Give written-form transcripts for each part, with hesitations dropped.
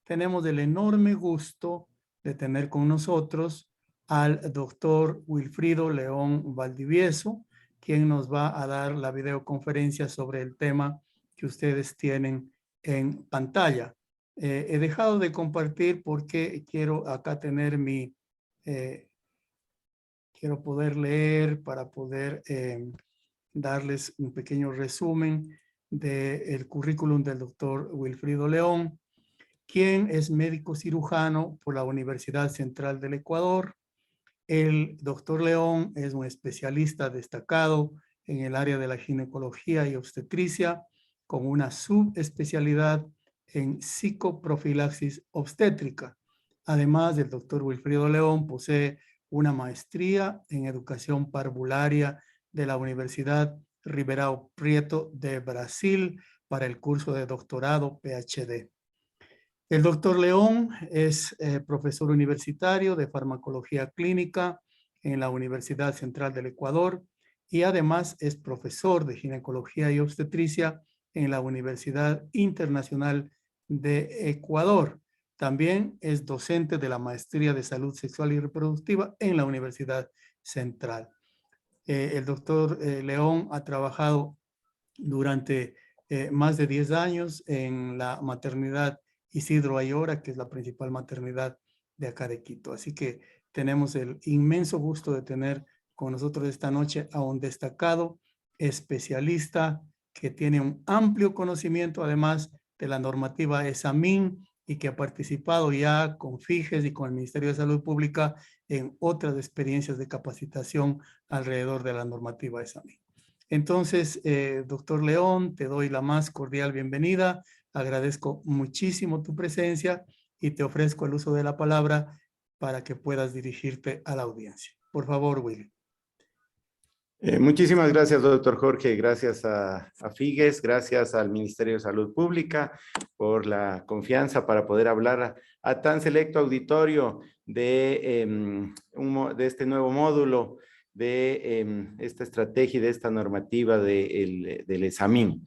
tenemos el enorme gusto de tener con nosotros al doctor Wilfrido León Valdivieso, quien nos va a dar la videoconferencia sobre el tema que ustedes tienen en pantalla. He dejado de compartir porque quiero acá tener quiero poder leer para poder darles un pequeño resumen del currículum del doctor Wilfrido León, quien es médico cirujano por la Universidad Central del Ecuador. El doctor León es un especialista destacado en el área de la ginecología y obstetricia, con una subespecialidad en psicoprofilaxis obstétrica. Además, el doctor Wilfrido León posee una maestría en educación parvularia de la Universidad Ribeirão Preto de Brasil para el curso de doctorado PhD. El doctor León es profesor universitario de farmacología clínica en la Universidad Central del Ecuador y además es profesor de ginecología y obstetricia en la Universidad Internacional de Ecuador. También es docente de la Maestría de Salud Sexual y Reproductiva en la Universidad Central. El doctor León ha trabajado durante más de 10 años en la maternidad Isidro Ayora, que es la principal maternidad de acá de Quito. Así que tenemos el inmenso gusto de tener con nosotros esta noche a un destacado especialista que tiene un amplio conocimiento, además de la normativa ESAMIN, y que ha participado ya con FIGES y con el Ministerio de Salud Pública en otras experiencias de capacitación alrededor de la normativa ESAMIN. Entonces, doctor León, te doy la más cordial bienvenida. Agradezco muchísimo tu presencia y te ofrezco el uso de la palabra para que puedas dirigirte a la audiencia. Por favor, Willy. Muchísimas gracias, doctor Jorge. Gracias a FIGES, gracias al Ministerio de Salud Pública por la confianza para poder hablar a tan selecto auditorio de este nuevo módulo, de esta estrategia y de esta normativa del ESAMIN.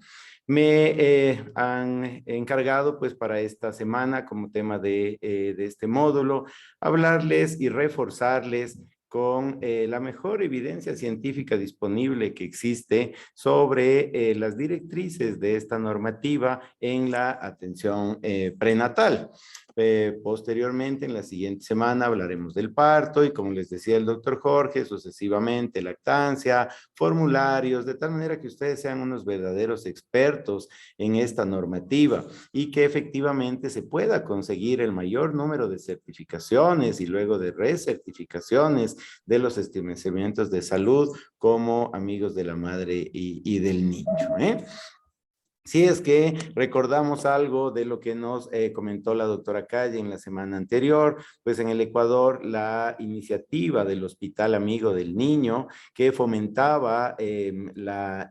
Me han encargado pues para esta semana como tema de este módulo hablarles y reforzarles con la mejor evidencia científica disponible que existe sobre las directrices de esta normativa en la atención prenatal. Posteriormente, en la siguiente semana, hablaremos del parto y, como les decía el doctor Jorge, sucesivamente lactancia, formularios, de tal manera que ustedes sean unos verdaderos expertos en esta normativa y que efectivamente se pueda conseguir el mayor número de certificaciones y luego de recertificaciones de los establecimientos de salud como amigos de la madre y del niño, ¿eh? Si es que recordamos algo de lo que nos comentó la doctora Calle en la semana anterior, pues en el Ecuador la iniciativa del Hospital Amigo del Niño que fomentaba la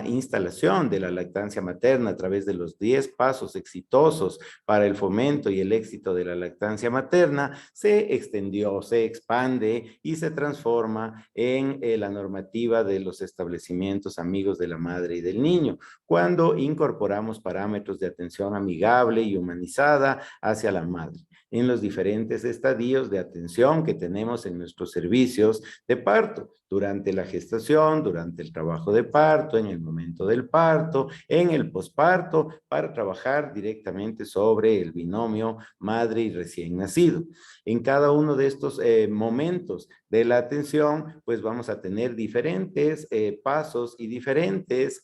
instalación de la lactancia materna a través de los 10 pasos exitosos para el fomento y el éxito de la lactancia materna, se extendió, se expande y se transforma en la normativa de los establecimientos amigos de la madre y del niño, cuando incorporamos parámetros de atención amigable y humanizada hacia la madre en los diferentes estadios de atención que tenemos en nuestros servicios de parto, durante la gestación, durante el trabajo de parto, en el momento del parto, en el posparto, para trabajar directamente sobre el binomio madre y recién nacido. En cada uno de estos momentos de la atención, pues vamos a tener diferentes pasos y diferentes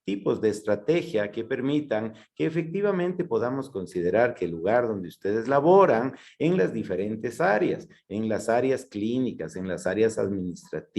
tipos de estrategia que permitan que efectivamente podamos considerar que el lugar donde ustedes laboran en las diferentes áreas, en las áreas clínicas, en las áreas administrativas,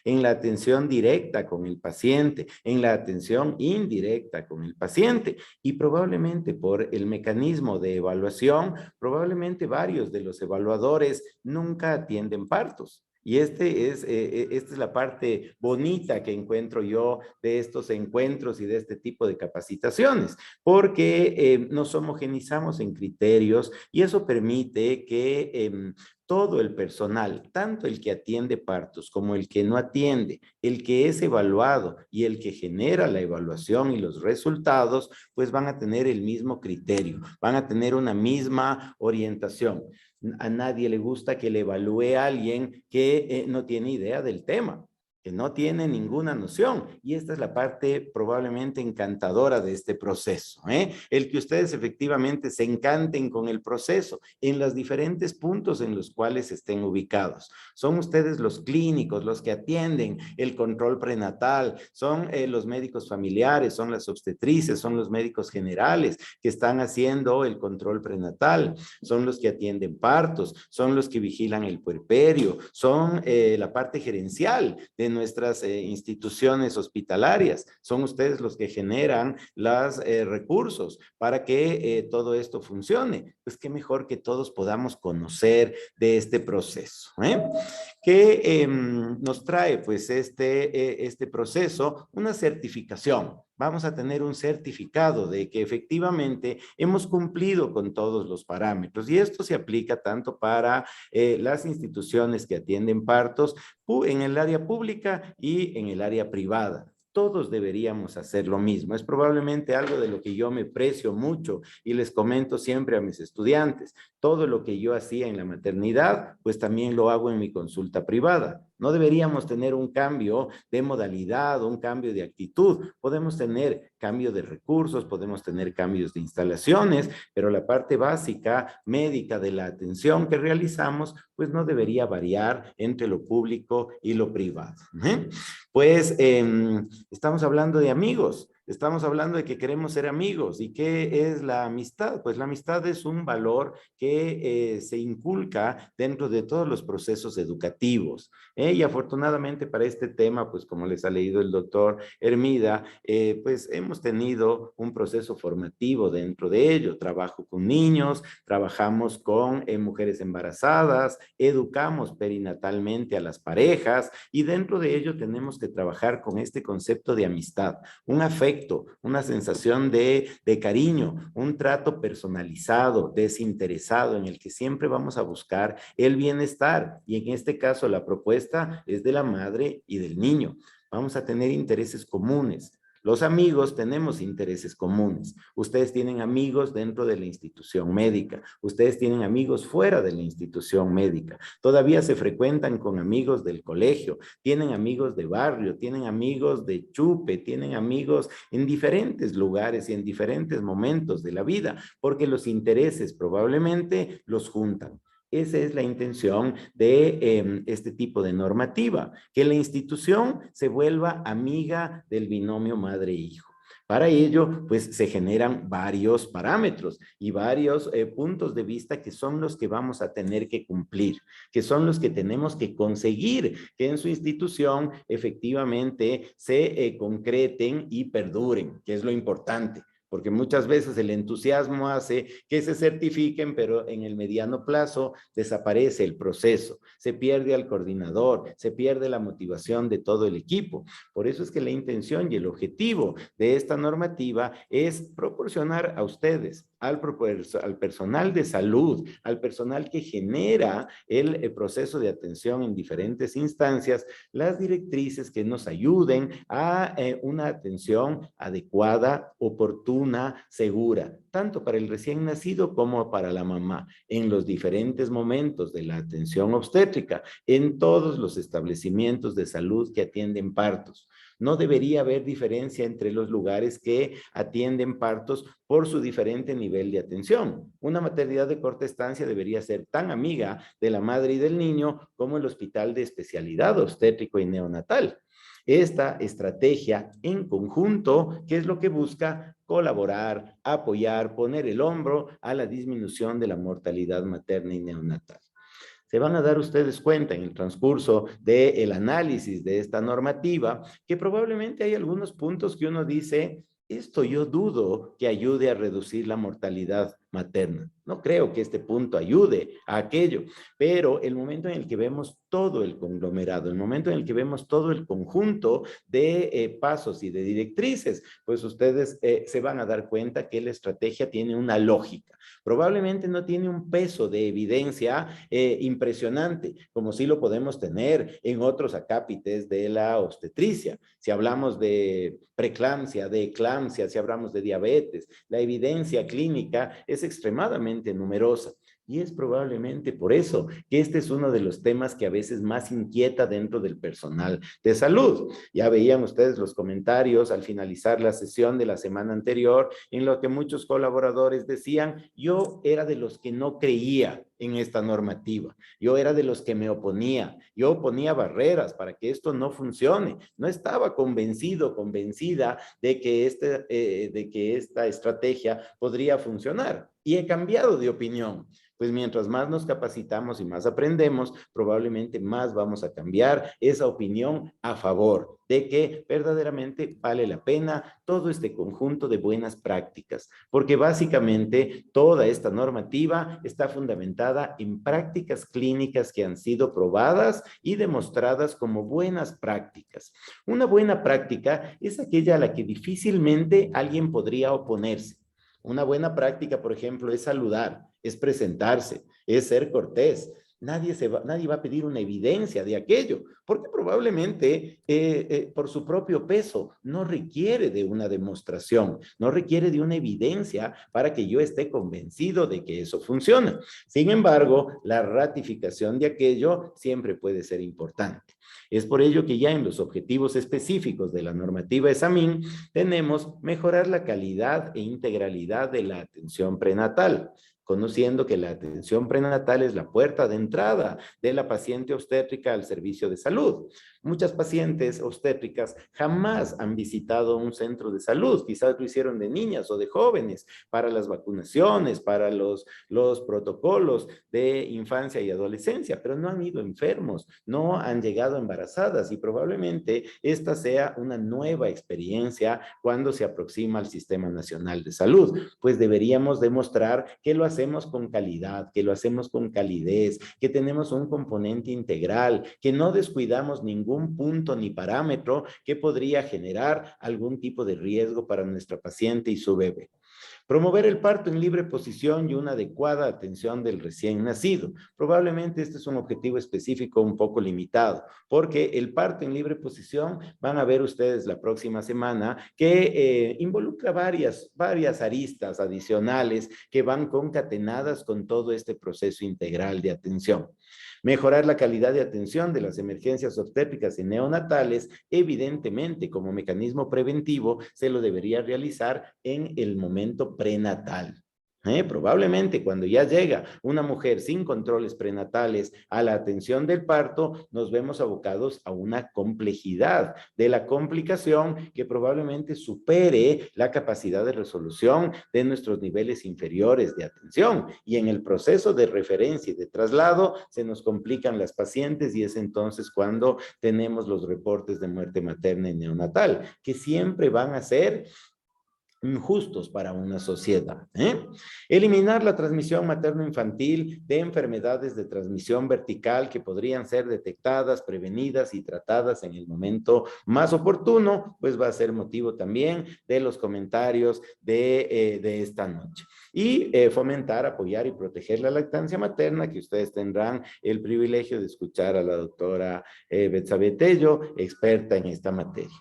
en la atención directa con el paciente, en la atención indirecta con el paciente y probablemente por el mecanismo de evaluación, probablemente varios de los evaluadores nunca atienden partos. Y esta es la parte bonita que encuentro yo de estos encuentros y de este tipo de capacitaciones, porque nos homogenizamos en criterios y eso permite que todo el personal, tanto el que atiende partos como el que no atiende, el que es evaluado y el que genera la evaluación y los resultados, pues van a tener el mismo criterio, van a tener una misma orientación. A nadie le gusta que le evalúe a alguien que no tiene idea del tema, que no tiene ninguna noción. Y esta es la parte probablemente encantadora de este proceso, ¿eh? El que ustedes efectivamente se encanten con el proceso en los diferentes puntos en los cuales estén ubicados. Son ustedes los clínicos, los que atienden el control prenatal, son los médicos familiares, son las obstetrices, son los médicos generales que están haciendo el control prenatal, son los que atienden partos, son los que vigilan el puerperio, son la parte gerencial de nuestras instituciones hospitalarias. Son ustedes los que generan los recursos para que todo esto funcione. Pues qué mejor que todos podamos conocer de este proceso, ¿eh? ¿Qué nos trae pues este proceso? Una certificación. Vamos a tener un certificado de que efectivamente hemos cumplido con todos los parámetros y esto se aplica tanto para las instituciones que atienden partos en el área pública y en el área privada. Todos deberíamos hacer lo mismo. Es probablemente algo de lo que yo me precio mucho y les comento siempre a mis estudiantes. Todo lo que yo hacía en la maternidad, pues también lo hago en mi consulta privada. No deberíamos tener un cambio de modalidad, un cambio de actitud. Podemos tener cambio de recursos, podemos tener cambios de instalaciones, pero la parte básica médica de la atención que realizamos, pues no debería variar entre lo público y lo privado, ¿eh? Pues estamos hablando de amigos, estamos hablando de que queremos ser amigos. ¿Y qué es la amistad? Pues la amistad es un valor que se inculca dentro de todos los procesos educativos. Y afortunadamente para este tema, pues como les ha leído el doctor Hermida, pues hemos tenido un proceso formativo dentro de ello. Trabajo con niños, trabajamos con mujeres embarazadas, educamos perinatalmente a las parejas y dentro de ello tenemos que trabajar con este concepto de amistad, un afecto, una sensación de cariño, un trato personalizado, desinteresado, en el que siempre vamos a buscar el bienestar. Y en este caso la propuesta es de la madre y del niño. Vamos a tener intereses comunes. Los amigos tenemos intereses comunes. Ustedes tienen amigos dentro de la institución médica. Ustedes tienen amigos fuera de la institución médica. Todavía se frecuentan con amigos del colegio. Tienen amigos de barrio, tienen amigos de chupe, tienen amigos en diferentes lugares y en diferentes momentos de la vida, porque los intereses probablemente los juntan. Esa es la intención de este tipo de normativa, que la institución se vuelva amiga del binomio madre-hijo. Para ello, pues se generan varios parámetros y varios puntos de vista que son los que vamos a tener que cumplir, que son los que tenemos que conseguir que en su institución efectivamente se concreten y perduren, que es lo importante. Porque muchas veces el entusiasmo hace que se certifiquen, pero en el mediano plazo desaparece el proceso, se pierde al coordinador, se pierde la motivación de todo el equipo. Por eso es que la intención y el objetivo de esta normativa es proporcionar a ustedes, al personal de salud, al personal que genera el proceso de atención en diferentes instancias, las directrices que nos ayuden a una atención adecuada, oportuna, segura, tanto para el recién nacido como para la mamá, en los diferentes momentos de la atención obstétrica, en todos los establecimientos de salud que atienden partos. No debería haber diferencia entre los lugares que atienden partos por su diferente nivel de atención. Una maternidad de corta estancia debería ser tan amiga de la madre y del niño como el hospital de especialidad obstétrico y neonatal. Esta estrategia en conjunto, ¿qué es lo que busca? Colaborar, apoyar, poner el hombro a la disminución de la mortalidad materna y neonatal. Se van a dar ustedes cuenta en el transcurso del análisis de esta normativa que probablemente hay algunos puntos que uno dice, esto yo dudo que ayude a reducir la mortalidad materna. No creo que este punto ayude a aquello, pero el momento en el que vemos todo el conglomerado, el momento en el que vemos todo el conjunto de pasos y de directrices, pues ustedes se van a dar cuenta que la estrategia tiene una lógica. Probablemente no tiene un peso de evidencia impresionante, como sí lo podemos tener en otros acápites de la obstetricia. Si hablamos de preeclampsia, de eclampsia, si hablamos de diabetes, la evidencia clínica es extremadamente numerosa. Y es probablemente por eso que este es uno de los temas que a veces más inquieta dentro del personal de salud. Ya veían ustedes los comentarios al finalizar la sesión de la semana anterior, en lo que muchos colaboradores decían, yo era de los que no creía en esta normativa, yo era de los que me oponía, yo ponía barreras para que esto no funcione, no estaba convencido, convencida de que esta estrategia podría funcionar y he cambiado de opinión. Pues mientras más nos capacitamos y más aprendemos, probablemente más vamos a cambiar esa opinión a favor de que verdaderamente vale la pena todo este conjunto de buenas prácticas, porque básicamente toda esta normativa está fundamentada en prácticas clínicas que han sido probadas y demostradas como buenas prácticas. Una buena práctica es aquella a la que difícilmente alguien podría oponerse. Una buena práctica, por ejemplo, es saludar, es presentarse, es ser cortés. Nadie va a pedir una evidencia de aquello, porque probablemente por su propio peso no requiere de una demostración, no requiere de una evidencia para que yo esté convencido de que eso funciona. Sin embargo, la ratificación de aquello siempre puede ser importante. Es por ello que ya en los objetivos específicos de la normativa ESAMIN tenemos mejorar la calidad e integralidad de la atención prenatal, conociendo que la atención prenatal es la puerta de entrada de la paciente obstétrica al servicio de salud. Muchas pacientes obstétricas jamás han visitado un centro de salud, quizás lo hicieron de niñas o de jóvenes, para las vacunaciones, para los protocolos de infancia y adolescencia, pero no han ido enfermos, no han llegado embarazadas y probablemente esta sea una nueva experiencia cuando se aproxima al Sistema Nacional de Salud, pues deberíamos demostrar que lo hacemos con calidad, que lo hacemos con calidez, que tenemos un componente integral, que no descuidamos ningún punto ni parámetro que podría generar algún tipo de riesgo para nuestra paciente y su bebé. Promover el parto en libre posición y una adecuada atención del recién nacido. Probablemente este es un objetivo específico un poco limitado, porque el parto en libre posición van a ver ustedes la próxima semana que involucra varias aristas adicionales que van concatenadas con todo este proceso integral de atención. Mejorar la calidad de atención de las emergencias obstétricas y neonatales, evidentemente como mecanismo preventivo, se lo debería realizar en el momento prenatal. Probablemente cuando ya llega una mujer sin controles prenatales a la atención del parto, nos vemos abocados a una complejidad de la complicación que probablemente supere la capacidad de resolución de nuestros niveles inferiores de atención. Y en el proceso de referencia y de traslado se nos complican las pacientes y es entonces cuando tenemos los reportes de muerte materna y neonatal, que siempre van a ser injustos para una sociedad. Eliminar la transmisión materno-infantil de enfermedades de transmisión vertical que podrían ser detectadas, prevenidas y tratadas en el momento más oportuno, pues va a ser motivo también de los comentarios de esta noche. Y fomentar, apoyar y proteger la lactancia materna, que ustedes tendrán el privilegio de escuchar a la doctora Betsabe Tello, experta en esta materia.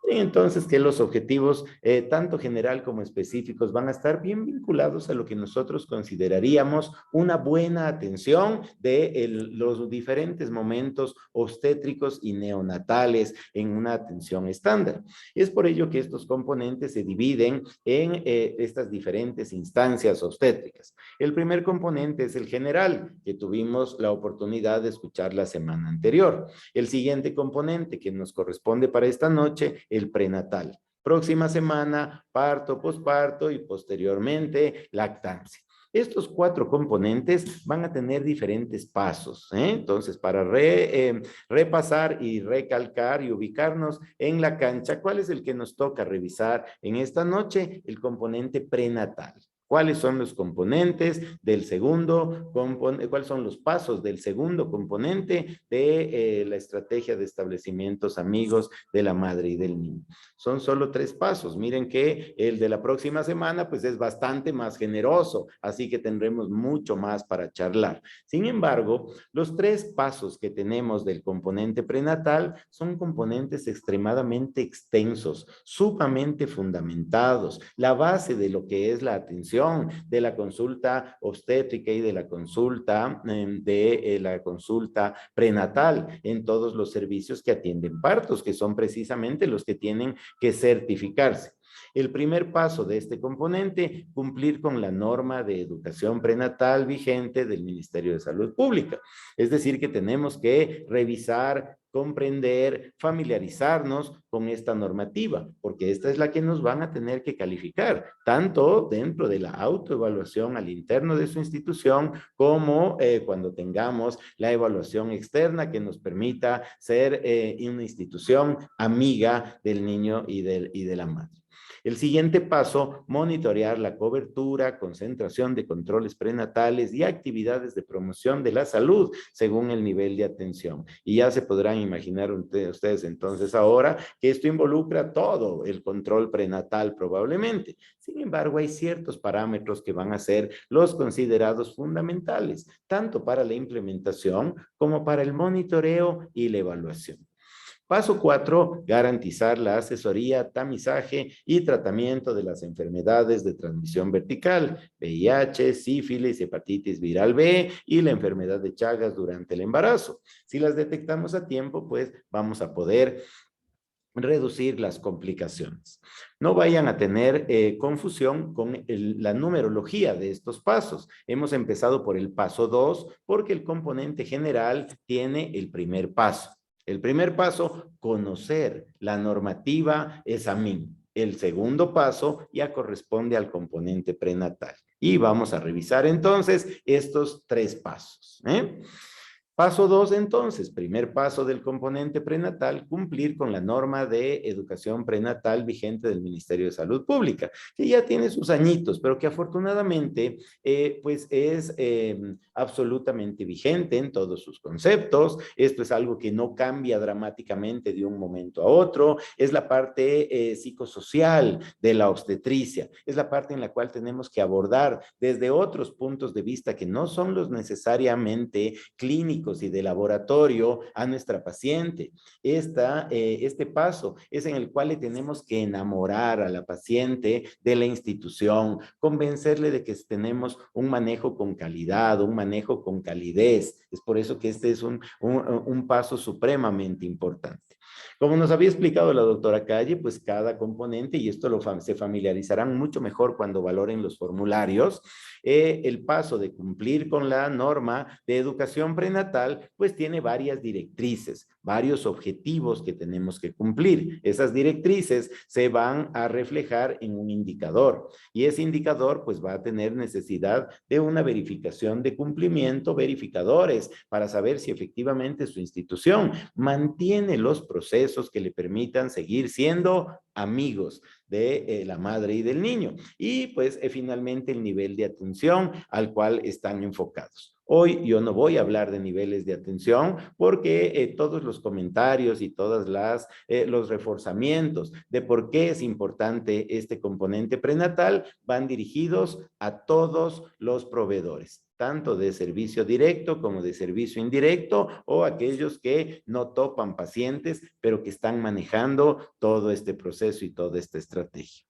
Entonces, que los objetivos, tanto general como específicos, van a estar bien vinculados a lo que nosotros consideraríamos una buena atención de los diferentes momentos obstétricos y neonatales en una atención estándar. Es por ello que estos componentes se dividen en estas diferentes instancias obstétricas. El primer componente es el general, que tuvimos la oportunidad de escuchar la semana anterior. El siguiente componente que nos corresponde para esta noche, el prenatal. Próxima semana, parto, posparto y posteriormente lactancia. Estos 4 componentes van a tener diferentes pasos, Entonces, para repasar y recalcar y ubicarnos en la cancha, ¿cuál es el que nos toca revisar en esta noche? El componente prenatal. ¿Cuáles son los componentes del segundo componente? ¿Cuáles son los pasos del segundo componente de la estrategia de establecimientos amigos de la madre y del niño? Son solo 3 pasos. Miren que el de la próxima semana pues es bastante más generoso, así que tendremos mucho más para charlar. Sin embargo, los 3 pasos que tenemos del componente prenatal son componentes extremadamente extensos, sumamente fundamentados, la base de lo que es la atención, de la consulta obstétrica y de la consulta prenatal en todos los servicios que atienden partos, que son precisamente los que tienen que certificarse. El primer paso de este componente, cumplir con la norma de educación prenatal vigente del Ministerio de Salud Pública. Es decir, que tenemos que revisar, comprender, familiarizarnos con esta normativa, porque esta es la que nos van a tener que calificar, tanto dentro de la autoevaluación al interno de su institución, como cuando tengamos la evaluación externa que nos permita ser una institución amiga del niño y de la madre. El siguiente paso, monitorear la cobertura, concentración de controles prenatales y actividades de promoción de la salud según el nivel de atención. Y ya se podrán imaginar ustedes entonces ahora que esto involucra todo el control prenatal probablemente. Sin embargo, hay ciertos parámetros que van a ser los considerados fundamentales, tanto para la implementación como para el monitoreo y la evaluación. Paso 4, garantizar la asesoría, tamizaje y tratamiento de las enfermedades de transmisión vertical, VIH, sífilis, hepatitis viral B y la enfermedad de Chagas durante el embarazo. Si las detectamos a tiempo, pues vamos a poder reducir las complicaciones. No vayan a tener confusión con la numerología de estos pasos. Hemos empezado por el paso 2 porque el componente general tiene el primer paso. El primer paso, conocer la normativa ESAMIN. El segundo paso ya corresponde al componente prenatal. Y vamos a revisar entonces estos 3 pasos. Paso 2, entonces, primer paso del componente prenatal, cumplir con la norma de educación prenatal vigente del Ministerio de Salud Pública, que ya tiene sus añitos, pero que afortunadamente pues es absolutamente vigente en todos sus conceptos. Esto es algo que no cambia dramáticamente de un momento a otro. Es la parte psicosocial de la obstetricia. Es la parte en la cual tenemos que abordar desde otros puntos de vista que no son los necesariamente clínicos y de laboratorio a nuestra paciente. Este paso es en el cual le tenemos que enamorar a la paciente de la institución, convencerle de que tenemos un manejo con calidad, un manejo con calidez. Es por eso que este es un paso supremamente importante. Como nos había explicado la doctora Calle, pues cada componente, y esto se familiarizarán mucho mejor cuando valoren los formularios, el paso de cumplir con la norma de educación prenatal, pues tiene varias directrices, varios objetivos que tenemos que cumplir. Esas directrices se van a reflejar en un indicador, y ese indicador pues va a tener necesidad de una verificación de cumplimiento, verificadores, para saber si efectivamente su institución mantiene los procesos que le permitan seguir siendo amigos de la madre y del niño. Y pues finalmente el nivel de atención al cual están enfocados. Hoy yo no voy a hablar de niveles de atención porque todos los comentarios y todos los reforzamientos de por qué es importante este componente prenatal van dirigidos a todos los proveedores, tanto de servicio directo como de servicio indirecto, o aquellos que no topan pacientes, pero que están manejando todo este proceso y toda esta estrategia.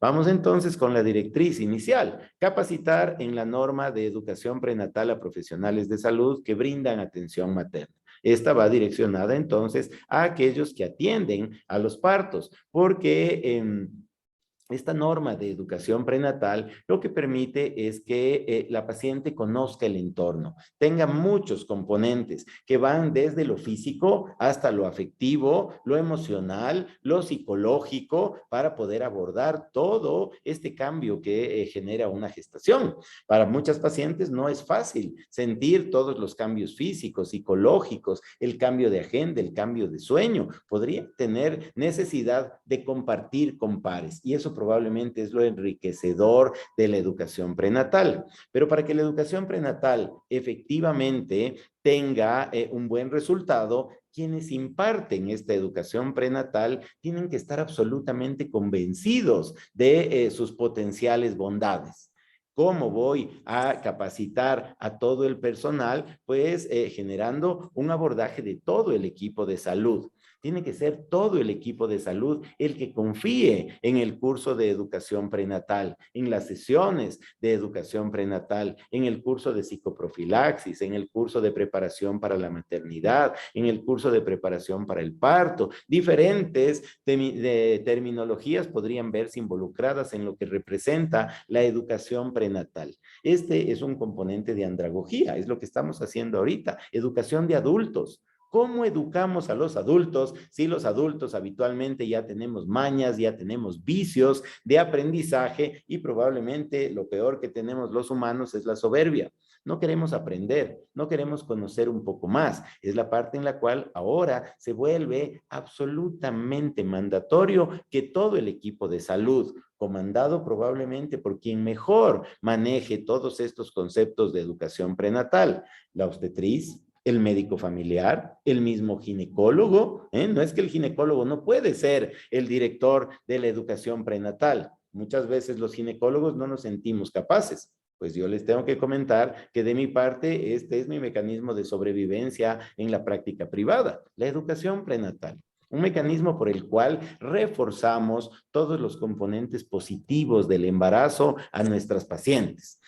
Vamos entonces con la directriz inicial: capacitar en la norma de educación prenatal a profesionales de salud que brindan atención materna. Esta va direccionada entonces a aquellos que atienden a los partos, porque esta norma de educación prenatal lo que permite es que la paciente conozca el entorno, tenga muchos componentes que van desde lo físico hasta lo afectivo, lo emocional, lo psicológico, para poder abordar todo este cambio que genera una gestación. Para muchas pacientes no es fácil sentir todos los cambios físicos, psicológicos, el cambio de agenda, el cambio de sueño. Podría tener necesidad de compartir con pares, y eso probablemente es lo enriquecedor de la educación prenatal. Pero para que la educación prenatal efectivamente tenga un buen resultado, quienes imparten esta educación prenatal tienen que estar absolutamente convencidos de sus potenciales bondades. ¿Cómo voy a capacitar a todo el personal? Pues generando un abordaje de todo el equipo de salud. Tiene que ser todo el equipo de salud el que confíe en el curso de educación prenatal, en las sesiones de educación prenatal, en el curso de psicoprofilaxis, en el curso de preparación para la maternidad, en el curso de preparación para el parto. Diferentes terminologías podrían verse involucradas en lo que representa la educación prenatal. Este es un componente de andragogía, es lo que estamos haciendo ahorita, educación de adultos. ¿Cómo educamos a los adultos si los adultos habitualmente ya tenemos mañas, ya tenemos vicios de aprendizaje y probablemente lo peor que tenemos los humanos es la soberbia? No queremos aprender, no queremos conocer un poco más. Es la parte en la cual ahora se vuelve absolutamente mandatorio que todo el equipo de salud, comandado probablemente por quien mejor maneje todos estos conceptos de educación prenatal, la obstetriz, el médico familiar, el mismo ginecólogo, no es que el ginecólogo no puede ser el director de la educación prenatal. Muchas veces los ginecólogos no nos sentimos capaces. Pues yo les tengo que comentar que de mi parte este es mi mecanismo de sobrevivencia en la práctica privada, la educación prenatal. Un mecanismo por el cual reforzamos todos los componentes positivos del embarazo a nuestras pacientes.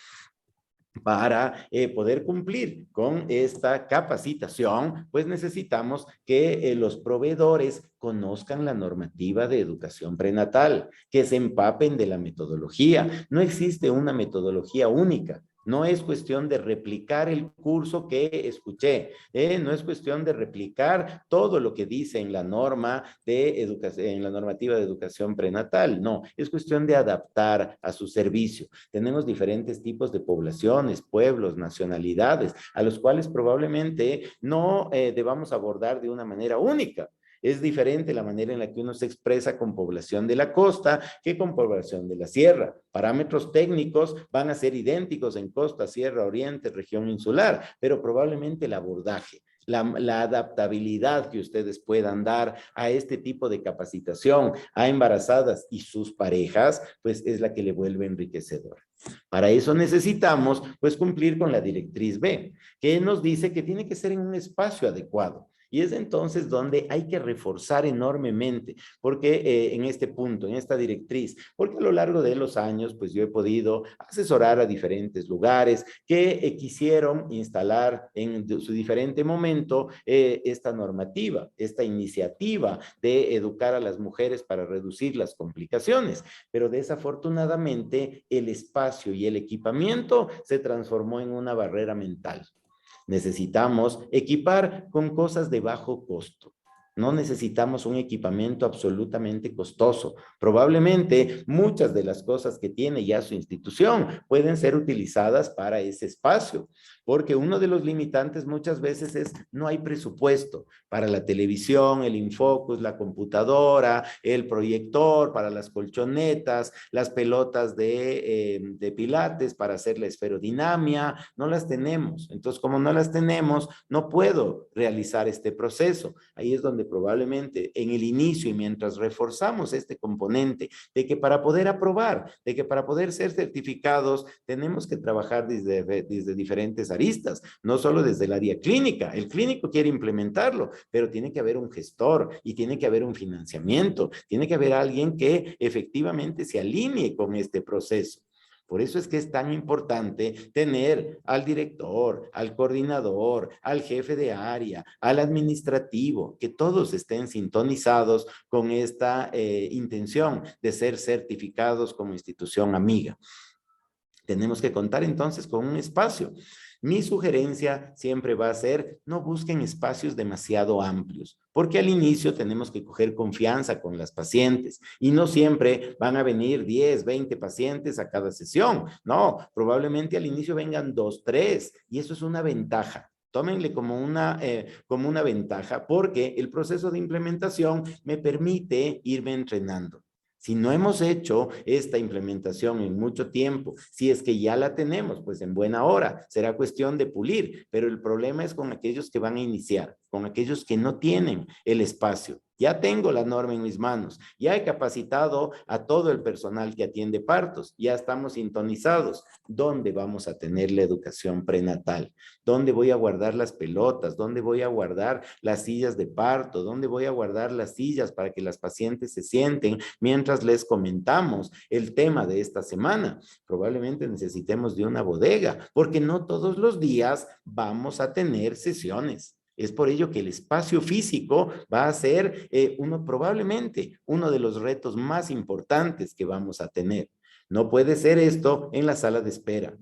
Para poder cumplir con esta capacitación, pues necesitamos que los proveedores conozcan la normativa de educación prenatal, que se empapen de la metodología. No existe una metodología única. No es cuestión de replicar el curso que escuché, no es cuestión de replicar todo lo que dice en la norma de educación, en la normativa de educación prenatal. No, es cuestión de adaptar a su servicio. Tenemos diferentes tipos de poblaciones, pueblos, nacionalidades, a los cuales probablemente no debamos abordar de una manera única. Es diferente la manera en la que uno se expresa con población de la costa que con población de la sierra. Parámetros técnicos van a ser idénticos en costa, sierra, oriente, región insular, pero probablemente el abordaje, la adaptabilidad que ustedes puedan dar a este tipo de capacitación a embarazadas y sus parejas, pues es la que le vuelve enriquecedora. Para eso necesitamos, pues, cumplir con la directriz B, que nos dice que tiene que ser en un espacio adecuado. Y es entonces donde hay que reforzar enormemente, porque en este punto, en esta directriz, porque a lo largo de los años, pues yo he podido asesorar a diferentes lugares que quisieron instalar en su diferente momento esta normativa, esta iniciativa de educar a las mujeres para reducir las complicaciones, pero desafortunadamente el espacio y el equipamiento se transformó en una barrera mental. Necesitamos equipar con cosas de bajo costo. No necesitamos un equipamiento absolutamente costoso. Probablemente muchas de las cosas que tiene ya su institución pueden ser utilizadas para ese espacio, porque uno de los limitantes muchas veces es no hay presupuesto para la televisión, el infocus, la computadora, el proyector, para las colchonetas, las pelotas de pilates para hacer la esferodinamia, no las tenemos. Entonces, como no las tenemos, no puedo realizar este proceso. Ahí es donde probablemente en el inicio y mientras reforzamos este componente de que para poder aprobar, de que para poder ser certificados, tenemos que trabajar desde diferentes aristas, no solo desde el área clínica. El clínico quiere implementarlo, pero tiene que haber un gestor y tiene que haber un financiamiento, tiene que haber alguien que efectivamente se alinee con este proceso. Por eso es que es tan importante tener al director, al coordinador, al jefe de área, al administrativo, que todos estén sintonizados con esta intención de ser certificados como institución amiga. Tenemos que contar entonces con un espacio. Mi sugerencia siempre va a ser, no busquen espacios demasiado amplios, porque al inicio tenemos que coger confianza con las pacientes y no siempre van a venir 10, 20 pacientes a cada sesión. No, probablemente al inicio vengan 2, 3 y eso es una ventaja. Tómenle como una ventaja porque el proceso de implementación me permite irme entrenando. Si no hemos hecho esta implementación en mucho tiempo, si es que ya la tenemos, pues en buena hora, será cuestión de pulir, pero el problema es con aquellos que van a iniciar, con aquellos que no tienen el espacio. Ya tengo la norma en mis manos, ya he capacitado a todo el personal que atiende partos, ya estamos sintonizados. ¿Dónde vamos a tener la educación prenatal? ¿Dónde voy a guardar las pelotas? ¿Dónde voy a guardar las sillas de parto? ¿Dónde voy a guardar las sillas para que las pacientes se sienten mientras les comentamos el tema de esta semana? Probablemente necesitemos de una bodega, porque no todos los días vamos a tener sesiones. Es por ello que el espacio físico va a ser probablemente uno de los retos más importantes que vamos a tener. No puede ser esto en la sala de espera,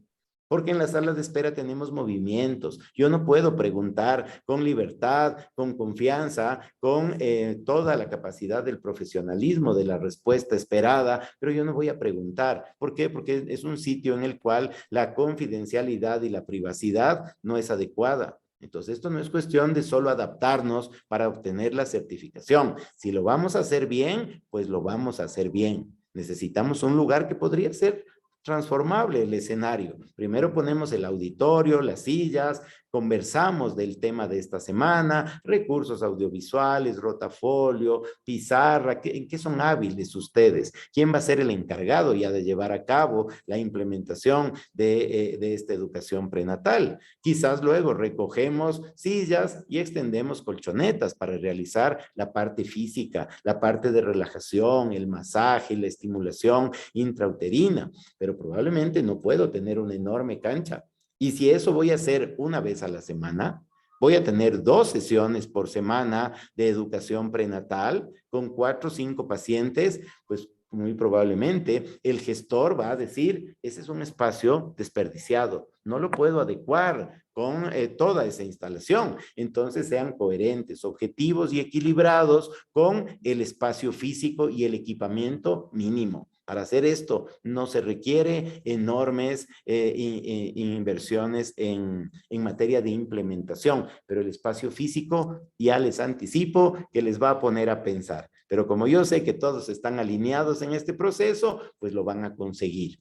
porque en la sala de espera tenemos movimientos. Yo no puedo preguntar con libertad, con confianza, con toda la capacidad del profesionalismo, de la respuesta esperada, pero yo no voy a preguntar. ¿Por qué? Porque es un sitio en el cual la confidencialidad y la privacidad no es adecuada. Entonces, esto no es cuestión de solo adaptarnos para obtener la certificación. Si lo vamos a hacer bien, pues lo vamos a hacer bien. Necesitamos un lugar que podría ser transformable el escenario. Primero ponemos el auditorio, las sillas, conversamos del tema de esta semana, recursos audiovisuales, rotafolio, pizarra, ¿en qué son hábiles ustedes? ¿Quién va a ser el encargado ya de llevar a cabo la implementación de esta educación prenatal? Quizás luego recogemos sillas y extendemos colchonetas para realizar la parte física, la parte de relajación, el masaje, la estimulación intrauterina, pero probablemente no puedo tener una enorme cancha. Y si eso voy a hacer una vez a la semana, voy a tener 2 sesiones por semana de educación prenatal con 4 o 5 pacientes, pues muy probablemente el gestor va a decir, ese es un espacio desperdiciado, no lo puedo adecuar con toda esa instalación. Entonces sean coherentes, objetivos y equilibrados con el espacio físico y el equipamiento mínimo. Para hacer esto no se requiere enormes inversiones en materia de implementación, pero el espacio físico ya les anticipo que les va a poner a pensar. Pero como yo sé que todos están alineados en este proceso, pues lo van a conseguir.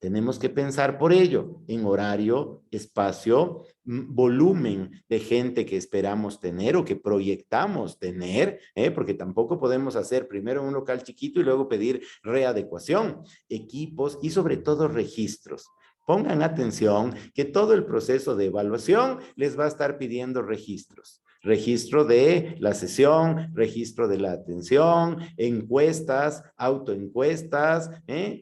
Tenemos que pensar por ello en horario, espacio, volumen de gente que esperamos tener o que proyectamos tener, porque tampoco podemos hacer primero un local chiquito y luego pedir readecuación, equipos y sobre todo registros. Pongan atención que todo el proceso de evaluación les va a estar pidiendo registros. Registro de la sesión, registro de la atención, encuestas, autoencuestas,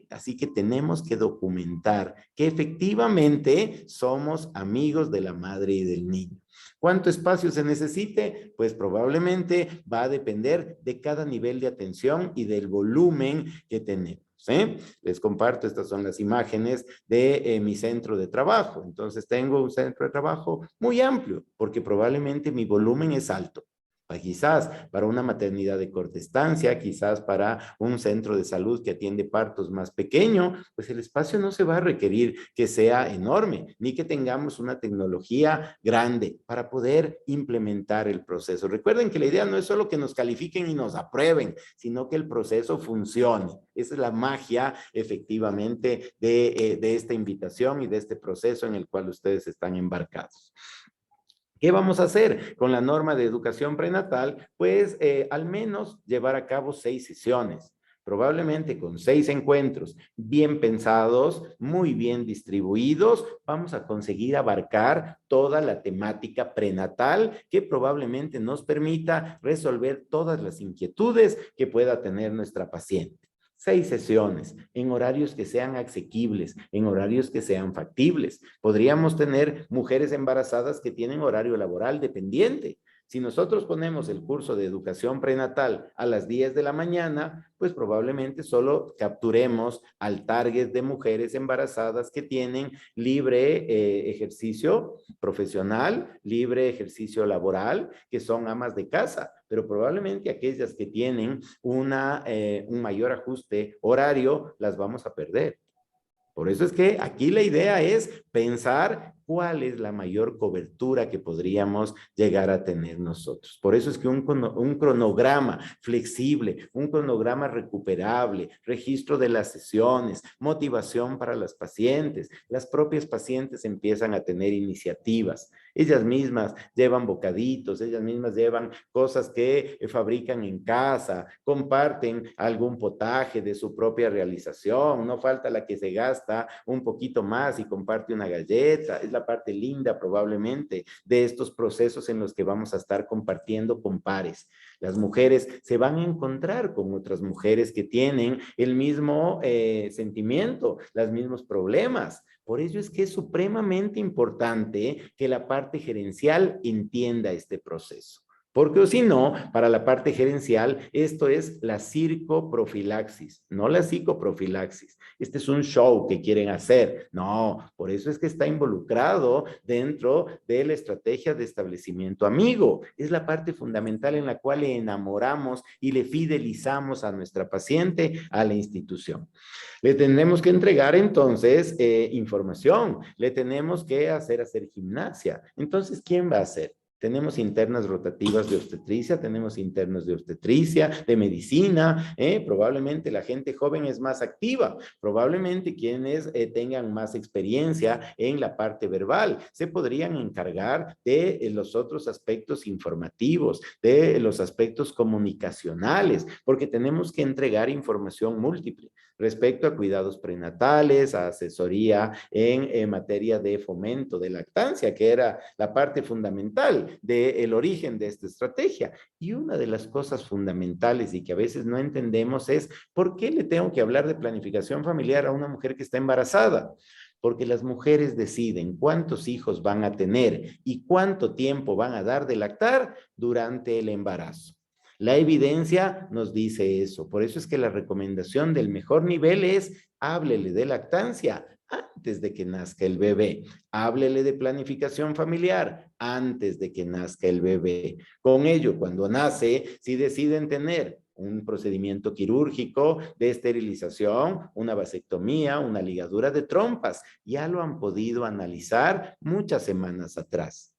así que tenemos que documentar que efectivamente somos amigos de la madre y del niño. ¿Cuánto espacio se necesite? Pues probablemente va a depender de cada nivel de atención y del volumen que tenemos. Les comparto, estas son las imágenes de mi centro de trabajo. Entonces tengo un centro de trabajo muy amplio porque probablemente mi volumen es alto. Quizás para una maternidad de corta estancia, quizás para un centro de salud que atiende partos más pequeño, pues el espacio no se va a requerir que sea enorme, ni que tengamos una tecnología grande para poder implementar el proceso. Recuerden que la idea no es solo que nos califiquen y nos aprueben, sino que el proceso funcione. Esa es la magia, efectivamente, de esta invitación y de este proceso en el cual ustedes están embarcados. ¿Qué vamos a hacer con la norma de educación prenatal? Pues al menos llevar a cabo 6 sesiones, probablemente con 6 encuentros bien pensados, muy bien distribuidos, vamos a conseguir abarcar toda la temática prenatal que probablemente nos permita resolver todas las inquietudes que pueda tener nuestra paciente. 6 sesiones en horarios que sean asequibles, en horarios que sean factibles. Podríamos tener mujeres embarazadas que tienen horario laboral dependiente. Si nosotros ponemos el curso de educación prenatal a las 10 de la mañana, pues probablemente solo capturemos al target de mujeres embarazadas que tienen libre ejercicio profesional, libre ejercicio laboral, que son amas de casa, pero probablemente aquellas que tienen un mayor ajuste horario las vamos a perder. Por eso es que aquí la idea es pensar cuál es la mayor cobertura que podríamos llegar a tener nosotros. Por eso es que un cronograma flexible, un cronograma recuperable, registro de las sesiones, motivación para las pacientes. Las propias pacientes empiezan a tener iniciativas. Ellas mismas llevan bocaditos, ellas mismas llevan cosas que fabrican en casa, comparten algún potaje de su propia realización. No falta la que se gasta un poquito más y comparte una galleta. Es la parte linda probablemente de estos procesos en los que vamos a estar compartiendo con pares. Las mujeres se van a encontrar con otras mujeres que tienen el mismo sentimiento, los mismos problemas. Por ello es que es supremamente importante que la parte gerencial entienda este proceso. Porque o si no, para la parte gerencial, esto es la circoprofilaxis, no la psicoprofilaxis. Este es un show que quieren hacer. No, por eso es que está involucrado dentro de la estrategia de establecimiento amigo. Es la parte fundamental en la cual le enamoramos y le fidelizamos a nuestra paciente a la institución. Le tendremos que entregar entonces información, le tenemos que hacer gimnasia. Entonces, ¿quién va a hacer? Tenemos internas rotativas de obstetricia, tenemos internos de obstetricia, de medicina, probablemente la gente joven es más activa, probablemente quienes tengan más experiencia en la parte verbal se podrían encargar de los otros aspectos informativos, de los aspectos comunicacionales, porque tenemos que entregar información múltiple respecto a cuidados prenatales, a asesoría en materia de fomento de lactancia, que era la parte fundamental del origen de esta estrategia. Y una de las cosas fundamentales y que a veces no entendemos es ¿por qué le tengo que hablar de planificación familiar a una mujer que está embarazada? Porque las mujeres deciden cuántos hijos van a tener y cuánto tiempo van a dar de lactar durante el embarazo. La evidencia nos dice eso. Por eso es que la recomendación del mejor nivel es háblele de lactancia antes de que nazca el bebé. Háblele de planificación familiar antes de que nazca el bebé. Con ello, cuando nace, si deciden tener un procedimiento quirúrgico de esterilización, una vasectomía, una ligadura de trompas, ya lo han podido analizar muchas semanas atrás.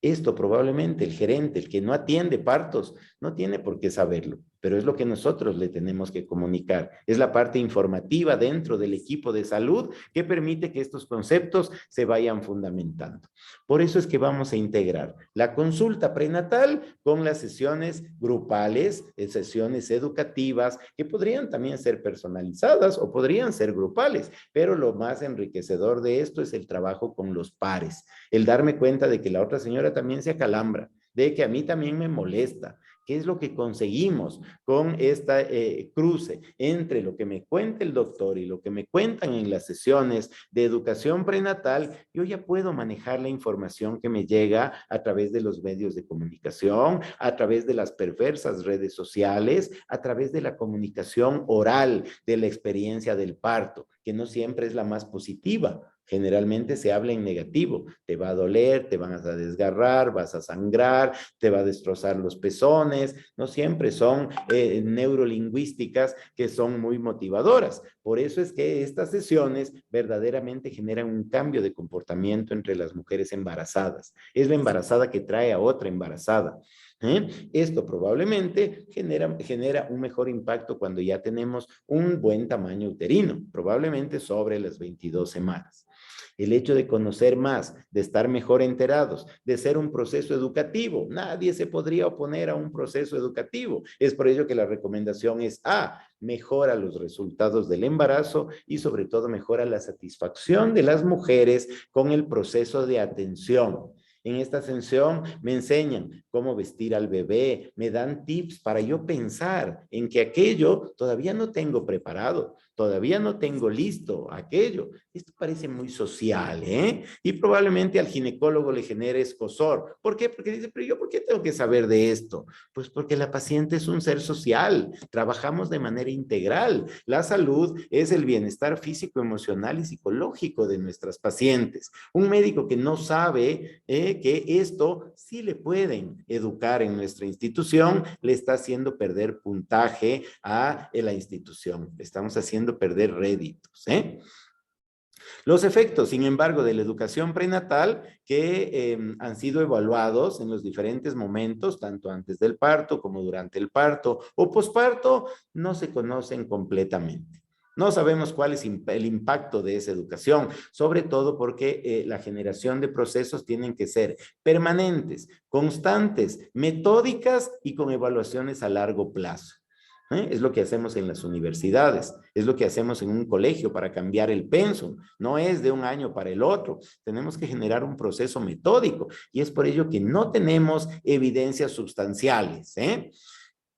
Esto probablemente el gerente, el que no atiende partos, no tiene por qué saberlo, pero es lo que nosotros le tenemos que comunicar. Es la parte informativa dentro del equipo de salud que permite que estos conceptos se vayan fundamentando. Por eso es que vamos a integrar la consulta prenatal con las sesiones grupales, sesiones educativas, que podrían también ser personalizadas o podrían ser grupales, pero lo más enriquecedor de esto es el trabajo con los pares, el darme cuenta de que la otra señora también se acalambra, de que a mí también me molesta. ¿Qué es lo que conseguimos con esta cruce entre lo que me cuenta el doctor y lo que me cuentan en las sesiones de educación prenatal? Yo ya puedo manejar la información que me llega a través de los medios de comunicación, a través de las perversas redes sociales, a través de la comunicación oral de la experiencia del parto, que no siempre es la más positiva. Generalmente se habla en negativo, te va a doler, te van a desgarrar, vas a sangrar, te va a destrozar los pezones, no siempre son neurolingüísticas que son muy motivadoras. Por eso es que estas sesiones verdaderamente generan un cambio de comportamiento entre las mujeres embarazadas. Es la embarazada que trae a otra embarazada. Esto probablemente genera un mejor impacto cuando ya tenemos un buen tamaño uterino, probablemente sobre las 22 semanas. El hecho de conocer más, de estar mejor enterados, de ser un proceso educativo. Nadie se podría oponer a un proceso educativo. Es por ello que la recomendación es mejora los resultados del embarazo y sobre todo mejora la satisfacción de las mujeres con el proceso de atención. En esta sesión me enseñan cómo vestir al bebé, me dan tips para yo pensar en que aquello todavía no tengo preparado, todavía no tengo listo aquello. Esto parece muy social, ¿eh? Y probablemente al ginecólogo le genere escozor. ¿Por qué? Porque dice, pero yo, ¿por qué tengo que saber de esto? Pues porque la paciente es un ser social, trabajamos de manera integral. La salud es el bienestar físico, emocional y psicológico de nuestras pacientes. Un médico que no sabe que esto sí le pueden educar en nuestra institución, le está haciendo perder puntaje a la institución. Le estamos haciendo perder réditos, ¿eh? Los efectos, sin embargo, de la educación prenatal que han sido evaluados en los diferentes momentos, tanto antes del parto como durante el parto o posparto, no se conocen completamente. No sabemos cuál es el impacto de esa educación, sobre todo porque la generación de procesos tienen que ser permanentes, constantes, metódicas y con evaluaciones a largo plazo. Es lo que hacemos en las universidades, es lo que hacemos en un colegio para cambiar el pensum, no es de un año para el otro, tenemos que generar un proceso metódico y es por ello que no tenemos evidencias sustanciales.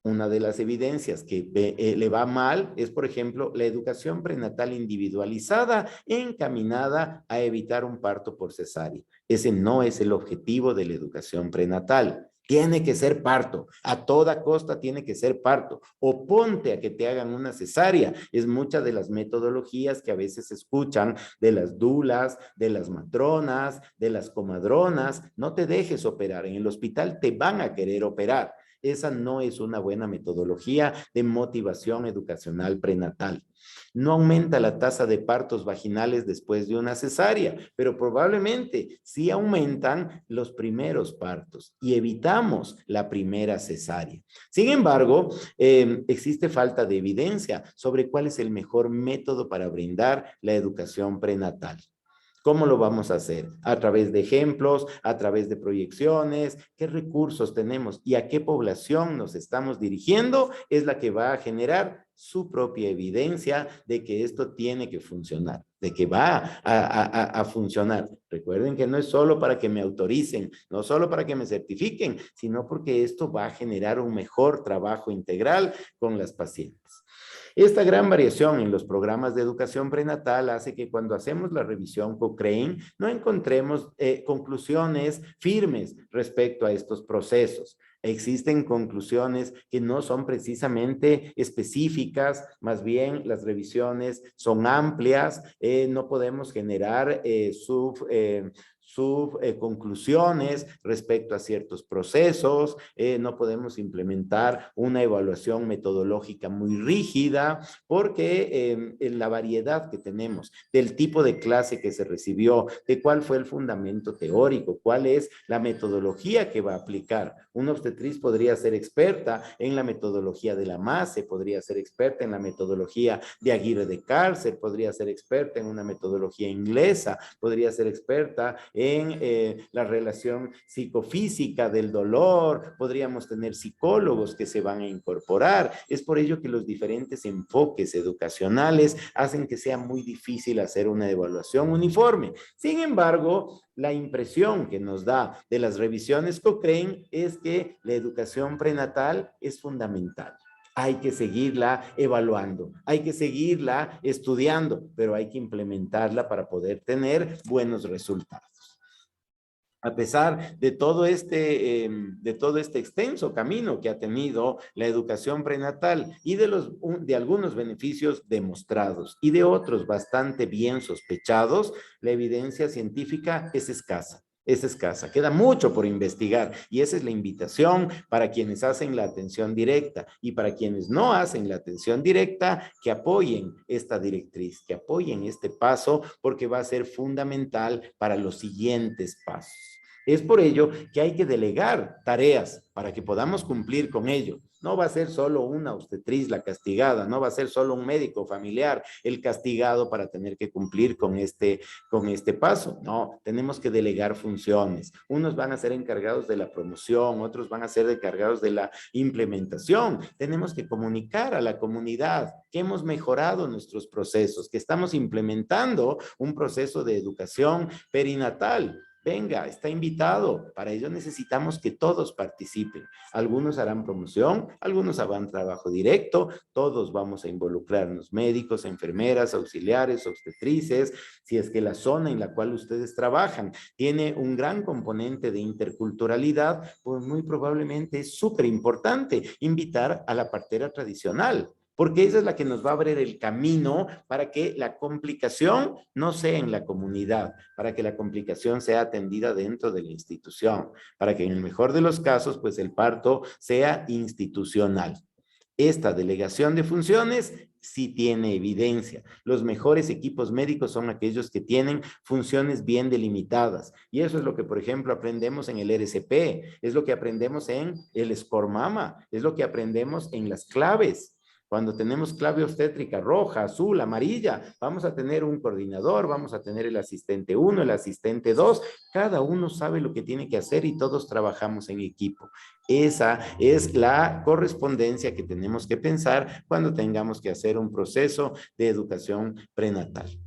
Una de las evidencias que le va mal es, por ejemplo, la educación prenatal individualizada encaminada a evitar un parto por cesárea. Ese no es el objetivo de la educación prenatal. Tiene que ser parto, a toda costa tiene que ser parto. Oponte a que te hagan una cesárea. Es muchas de las metodologías que a veces se escuchan de las dulas, de las matronas, de las comadronas. No te dejes operar. En el hospital te van a querer operar. Esa no es una buena metodología de motivación educacional prenatal. No aumenta la tasa de partos vaginales después de una cesárea, pero probablemente sí aumentan los primeros partos y evitamos la primera cesárea. Sin embargo, existe falta de evidencia sobre cuál es el mejor método para brindar la educación prenatal. ¿Cómo lo vamos a hacer? A través de ejemplos, a través de proyecciones, qué recursos tenemos y a qué población nos estamos dirigiendo es la que va a generar su propia evidencia de que esto tiene que funcionar, de que va a funcionar. Recuerden que no es solo para que me autoricen, no solo para que me certifiquen, sino porque esto va a generar un mejor trabajo integral con las pacientes. Esta gran variación en los programas de educación prenatal hace que cuando hacemos la revisión Cochrane no encontremos conclusiones firmes respecto a estos procesos. Existen conclusiones que no son precisamente específicas, más bien las revisiones son amplias, no podemos generar conclusiones respecto a ciertos procesos, no podemos implementar una evaluación metodológica muy rígida, porque en la variedad que tenemos del tipo de clase que se recibió, de cuál fue el fundamento teórico, cuál es la metodología que va a aplicar. Una obstetriz podría ser experta en la metodología de la MASE, podría ser experta en la metodología de Aguirre de Cárcer, podría ser experta en una metodología inglesa, podría ser experta en la relación psicofísica del dolor, podríamos tener psicólogos que se van a incorporar. Es por ello que los diferentes enfoques educacionales hacen que sea muy difícil hacer una evaluación uniforme. Sin embargo, la impresión que nos da de las revisiones Cochrane es que la educación prenatal es fundamental. Hay que seguirla evaluando, hay que seguirla estudiando, pero hay que implementarla para poder tener buenos resultados. A pesar de todo este extenso camino que ha tenido la educación prenatal y de algunos beneficios demostrados y de otros bastante bien sospechados, la evidencia científica es escasa. Es escasa, queda mucho por investigar y esa es la invitación para quienes hacen la atención directa y para quienes no hacen la atención directa, que apoyen esta directriz, que apoyen este paso porque va a ser fundamental para los siguientes pasos. Es por ello que hay que delegar tareas para que podamos cumplir con ello. No va a ser solo una obstetriz la castigada, no va a ser solo un médico familiar el castigado para tener que cumplir con este paso. No, tenemos que delegar funciones. Unos van a ser encargados de la promoción, otros van a ser encargados de la implementación. Tenemos que comunicar a la comunidad que hemos mejorado nuestros procesos, que estamos implementando un proceso de educación perinatal. Venga, está invitado. Para ello necesitamos que todos participen. Algunos harán promoción, algunos harán trabajo directo, todos vamos a involucrarnos, médicos, enfermeras, auxiliares, obstetrices. Si es que la zona en la cual ustedes trabajan tiene un gran componente de interculturalidad, pues muy probablemente es súper importante invitar a la partera tradicional, porque esa es la que nos va a abrir el camino para que la complicación no sea en la comunidad, para que la complicación sea atendida dentro de la institución, para que en el mejor de los casos, pues el parto sea institucional. Esta delegación de funciones sí tiene evidencia. Los mejores equipos médicos son aquellos que tienen funciones bien delimitadas. Y eso es lo que, por ejemplo, aprendemos en el RCP, es lo que aprendemos en el Score Mama, es lo que aprendemos en las claves. Cuando tenemos clave obstétrica roja, azul, amarilla, vamos a tener un coordinador, vamos a tener el asistente 1, el asistente 2, cada uno sabe lo que tiene que hacer y todos trabajamos en equipo. Esa es la correspondencia que tenemos que pensar cuando tengamos que hacer un proceso de educación prenatal.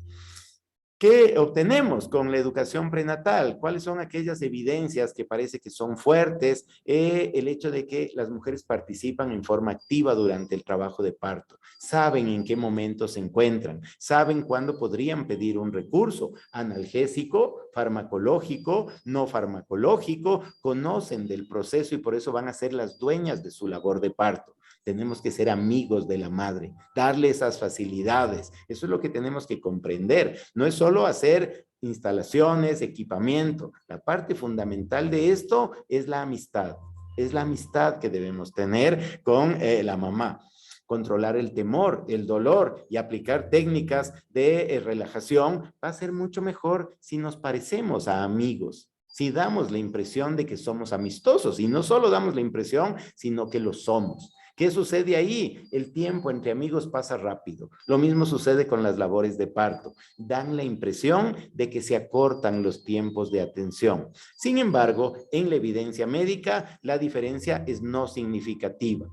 ¿Qué obtenemos con la educación prenatal? ¿Cuáles son aquellas evidencias que parece que son fuertes? El hecho de que las mujeres participan en forma activa durante el trabajo de parto, saben en qué momento se encuentran, saben cuándo podrían pedir un recurso analgésico, farmacológico, no farmacológico, conocen del proceso y por eso van a ser las dueñas de su labor de parto. Tenemos que ser amigos de la madre, darle esas facilidades. Eso es lo que tenemos que comprender. No es solo hacer instalaciones, equipamiento. La parte fundamental de esto es la amistad. Es la amistad que debemos tener con la mamá. Controlar el temor, el dolor y aplicar técnicas de relajación va a ser mucho mejor si nos parecemos a amigos. Si damos la impresión de que somos amistosos y no solo damos la impresión, sino que lo somos. ¿Qué sucede ahí? El tiempo entre amigos pasa rápido. Lo mismo sucede con las labores de parto. Dan la impresión de que se acortan los tiempos de atención. Sin embargo, en la evidencia médica, la diferencia es no significativa.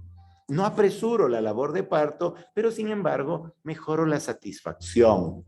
No apresuro la labor de parto, pero sin embargo, mejoro la satisfacción.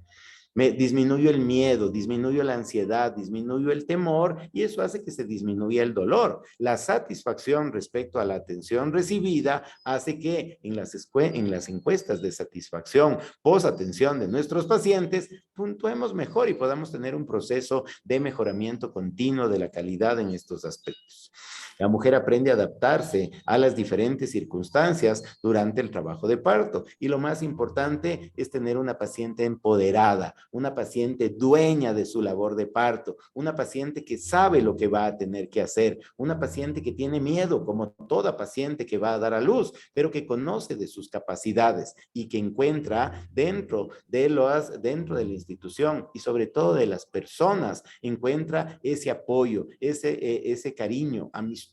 Disminuyo el miedo, disminuyo la ansiedad, disminuyo el temor y eso hace que se disminuya el dolor. La satisfacción respecto a la atención recibida hace que en las encuestas de satisfacción post-atención de nuestros pacientes puntuemos mejor y podamos tener un proceso de mejoramiento continuo de la calidad en estos aspectos. La mujer aprende a adaptarse a las diferentes circunstancias durante el trabajo de parto y lo más importante es tener una paciente empoderada, una paciente dueña de su labor de parto, una paciente que sabe lo que va a tener que hacer, una paciente que tiene miedo como toda paciente que va a dar a luz, pero que conoce de sus capacidades y que encuentra dentro de la institución y sobre todo de las personas, encuentra ese apoyo, ese cariño amistoso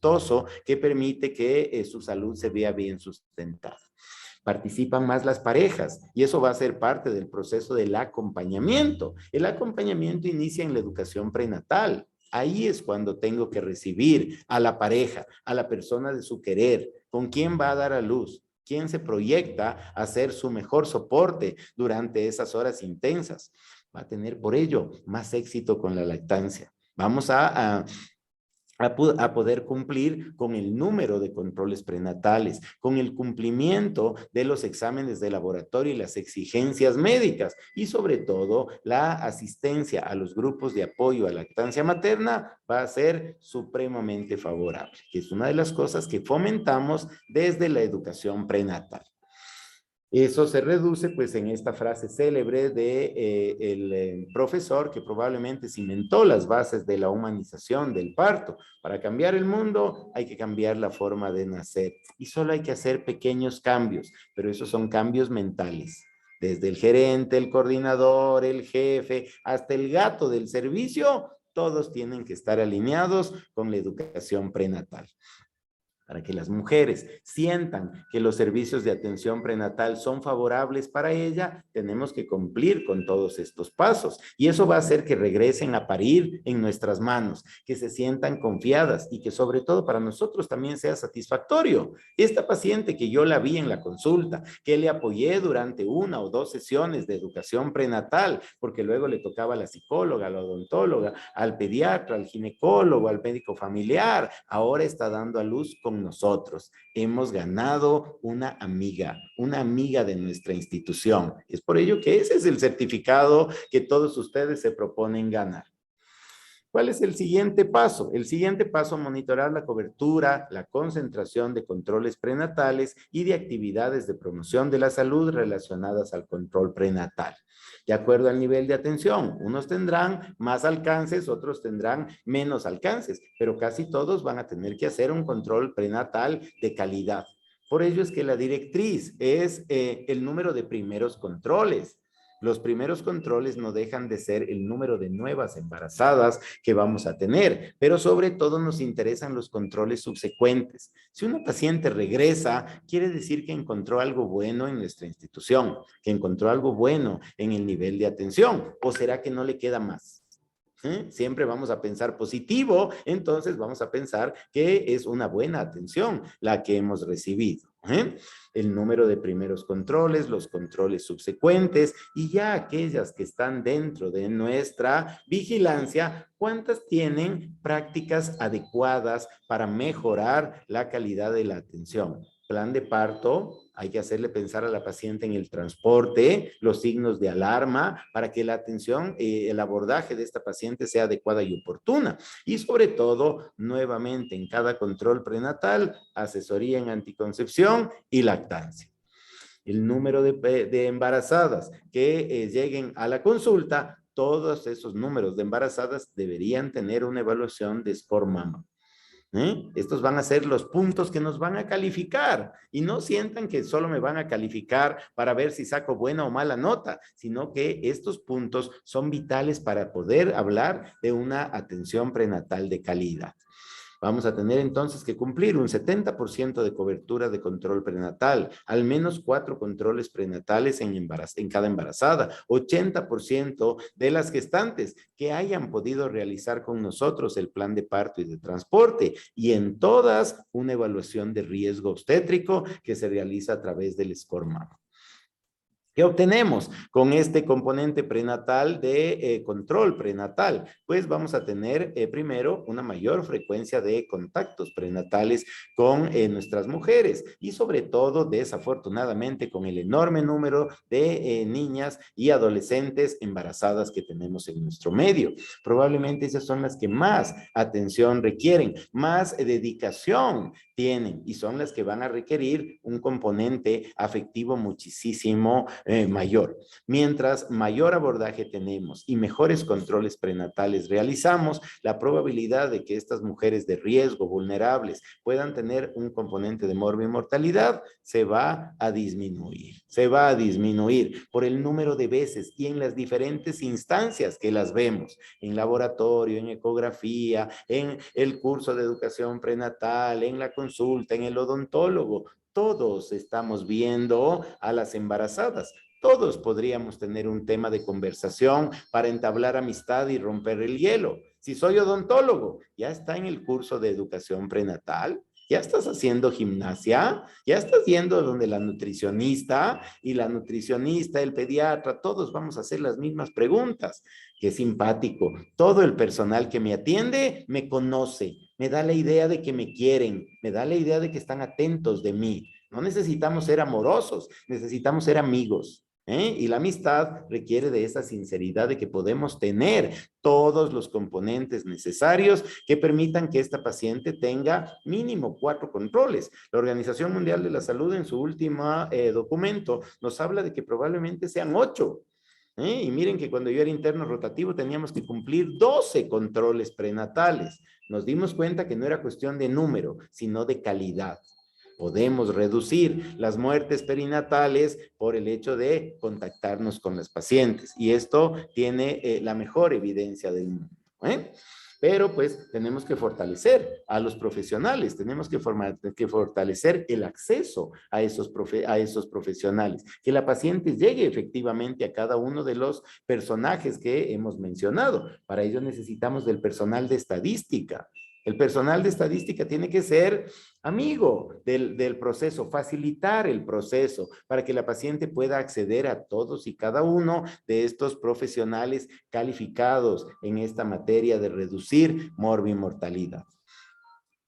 que permite que su salud se vea bien sustentada. Participan más las parejas y eso va a ser parte del proceso del acompañamiento. El acompañamiento inicia en la educación prenatal. Ahí es cuando tengo que recibir a la pareja, a la persona de su querer, con quién va a dar a luz, quién se proyecta a ser su mejor soporte durante esas horas intensas. Va a tener por ello más éxito con la lactancia. Vamos a poder cumplir con el número de controles prenatales, con el cumplimiento de los exámenes de laboratorio y las exigencias médicas y sobre todo la asistencia a los grupos de apoyo a lactancia materna va a ser supremamente favorable, que es una de las cosas que fomentamos desde la educación prenatal. Eso se reduce pues en esta frase célebre de el profesor que probablemente cimentó las bases de la humanización del parto. Para cambiar el mundo hay que cambiar la forma de nacer y solo hay que hacer pequeños cambios, pero esos son cambios mentales. Desde el gerente, el coordinador, el jefe, hasta el gato del servicio, todos tienen que estar alineados con la educación prenatal. Para que las mujeres sientan que los servicios de atención prenatal son favorables para ella, tenemos que cumplir con todos estos pasos. Y eso va a hacer que regresen a parir en nuestras manos, que se sientan confiadas y que sobre todo para nosotros también sea satisfactorio. Esta paciente que yo la vi en la consulta, que le apoyé durante 1 o 2 sesiones de educación prenatal, porque luego le tocaba a la psicóloga, a la odontóloga, al pediatra, al ginecólogo, al médico familiar, ahora está dando a luz con nosotros. Hemos ganado una amiga de nuestra institución. Es por ello que ese es el certificado que todos ustedes se proponen ganar. ¿Cuál es el siguiente paso? El siguiente paso, monitorar la cobertura, la concentración de controles prenatales y de actividades de promoción de la salud relacionadas al control prenatal. De acuerdo al nivel de atención, unos tendrán más alcances, otros tendrán menos alcances, pero casi todos van a tener que hacer un control prenatal de calidad. Por ello es que la directriz es el número de primeros controles. Los primeros controles no dejan de ser el número de nuevas embarazadas que vamos a tener, pero sobre todo nos interesan los controles subsecuentes. Si una paciente regresa, quiere decir que encontró algo bueno en nuestra institución, que encontró algo bueno en el nivel de atención, ¿o será que no le queda más? Siempre vamos a pensar positivo, entonces vamos a pensar que es una buena atención la que hemos recibido. El número de primeros controles, los controles subsecuentes y ya aquellas que están dentro de nuestra vigilancia, ¿cuántas tienen prácticas adecuadas para mejorar la calidad de la atención? Plan de parto, hay que hacerle pensar a la paciente en el transporte, los signos de alarma, para que la atención, el abordaje de esta paciente sea adecuada y oportuna. Y sobre todo, nuevamente, en cada control prenatal, asesoría en anticoncepción y lactancia. El número de embarazadas que lleguen a la consulta, todos esos números de embarazadas deberían tener una evaluación de score mama. Estos van a ser los puntos que nos van a calificar y no sientan que solo me van a calificar para ver si saco buena o mala nota, sino que estos puntos son vitales para poder hablar de una atención prenatal de calidad. Vamos a tener entonces que cumplir un 70% de cobertura de control prenatal, al menos 4 controles prenatales en cada embarazada, 80% de las gestantes que hayan podido realizar con nosotros el plan de parto y de transporte, y en todas una evaluación de riesgo obstétrico que se realiza a través del score mama. ¿Qué obtenemos con este componente prenatal de control prenatal? Pues vamos a tener primero una mayor frecuencia de contactos prenatales con nuestras mujeres y sobre todo, desafortunadamente, con el enorme número de niñas y adolescentes embarazadas que tenemos en nuestro medio. Probablemente esas son las que más atención requieren, más dedicación tienen y son las que van a requerir un componente afectivo muchísimo mayor. Mientras mayor abordaje tenemos y mejores controles prenatales realizamos, la probabilidad de que estas mujeres de riesgo vulnerables puedan tener un componente de morbimortalidad se va a disminuir. Se va a disminuir por el número de veces y en las diferentes instancias que las vemos, en laboratorio, en ecografía, en el curso de educación prenatal, en la consulta, en el odontólogo. Todos estamos viendo a las embarazadas. Todos podríamos tener un tema de conversación para entablar amistad y romper el hielo. Si soy odontólogo, ya está en el curso de educación prenatal, ya estás haciendo gimnasia, ya estás yendo donde la nutricionista y la nutricionista, el pediatra, todos vamos a hacer las mismas preguntas. Qué simpático. Todo el personal que me atiende me conoce, me da la idea de que me quieren, me da la idea de que están atentos de mí. No necesitamos ser amorosos, necesitamos ser amigos. Y la amistad requiere de esa sinceridad de que podemos tener todos los componentes necesarios que permitan que esta paciente tenga mínimo 4 controles. La Organización Mundial de la Salud en su último documento nos habla de que probablemente sean 8. Y miren que cuando yo era interno rotativo teníamos que cumplir 12 controles prenatales. Nos dimos cuenta que no era cuestión de número, sino de calidad. Podemos reducir las muertes perinatales por el hecho de contactarnos con las pacientes. Y esto tiene la mejor evidencia del mundo. Pero pues tenemos que fortalecer a los profesionales, tenemos que fortalecer el acceso a esos profesionales, que la paciente llegue efectivamente a cada uno de los personajes que hemos mencionado. Para ello necesitamos del personal de estadística. El personal de estadística tiene que ser amigo del proceso, facilitar el proceso para que la paciente pueda acceder a todos y cada uno de estos profesionales calificados en esta materia de reducir morbimortalidad.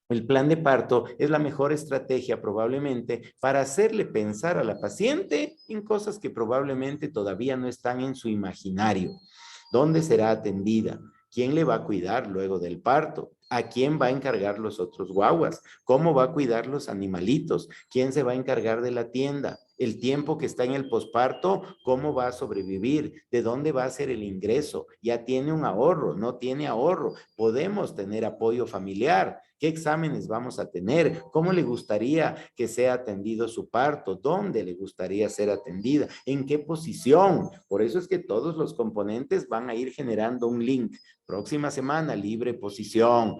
El plan de parto es la mejor estrategia probablemente para hacerle pensar a la paciente en cosas que probablemente todavía no están en su imaginario. ¿Dónde será atendida? ¿Quién le va a cuidar luego del parto? ¿A quién va a encargar los otros guaguas? ¿Cómo va a cuidar los animalitos? ¿Quién se va a encargar de la tienda? el tiempo que está en el posparto, cómo va a sobrevivir, de dónde va a ser el ingreso, ya tiene un ahorro, no tiene ahorro, podemos tener apoyo familiar, qué exámenes vamos a tener, cómo le gustaría que sea atendido su parto, dónde le gustaría ser atendida, en qué posición. Por eso es que todos los componentes van a ir generando un link. Próxima semana, libre posición,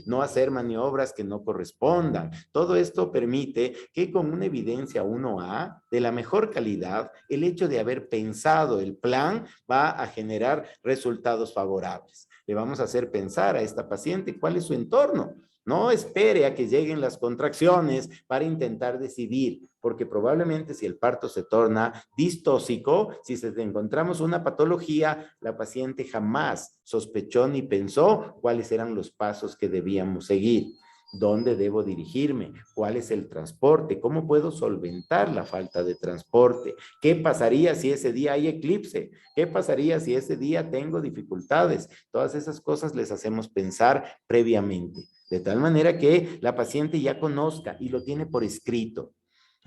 no hacer maniobras que no correspondan. Todo esto permite que con una evidencia 1A de la mejor calidad, el hecho de haber pensado el plan va a generar resultados favorables. Le vamos a hacer pensar a esta paciente cuál es su entorno. No espere a que lleguen las contracciones para intentar decidir, porque probablemente si el parto se torna distóxico, si encontramos una patología, la paciente jamás sospechó ni pensó cuáles eran los pasos que debíamos seguir. ¿Dónde debo dirigirme? ¿Cuál es el transporte? ¿Cómo puedo solventar la falta de transporte? ¿Qué pasaría si ese día hay eclipse? ¿Qué pasaría si ese día tengo dificultades? Todas esas cosas les hacemos pensar previamente, de tal manera que la paciente ya conozca y lo tiene por escrito.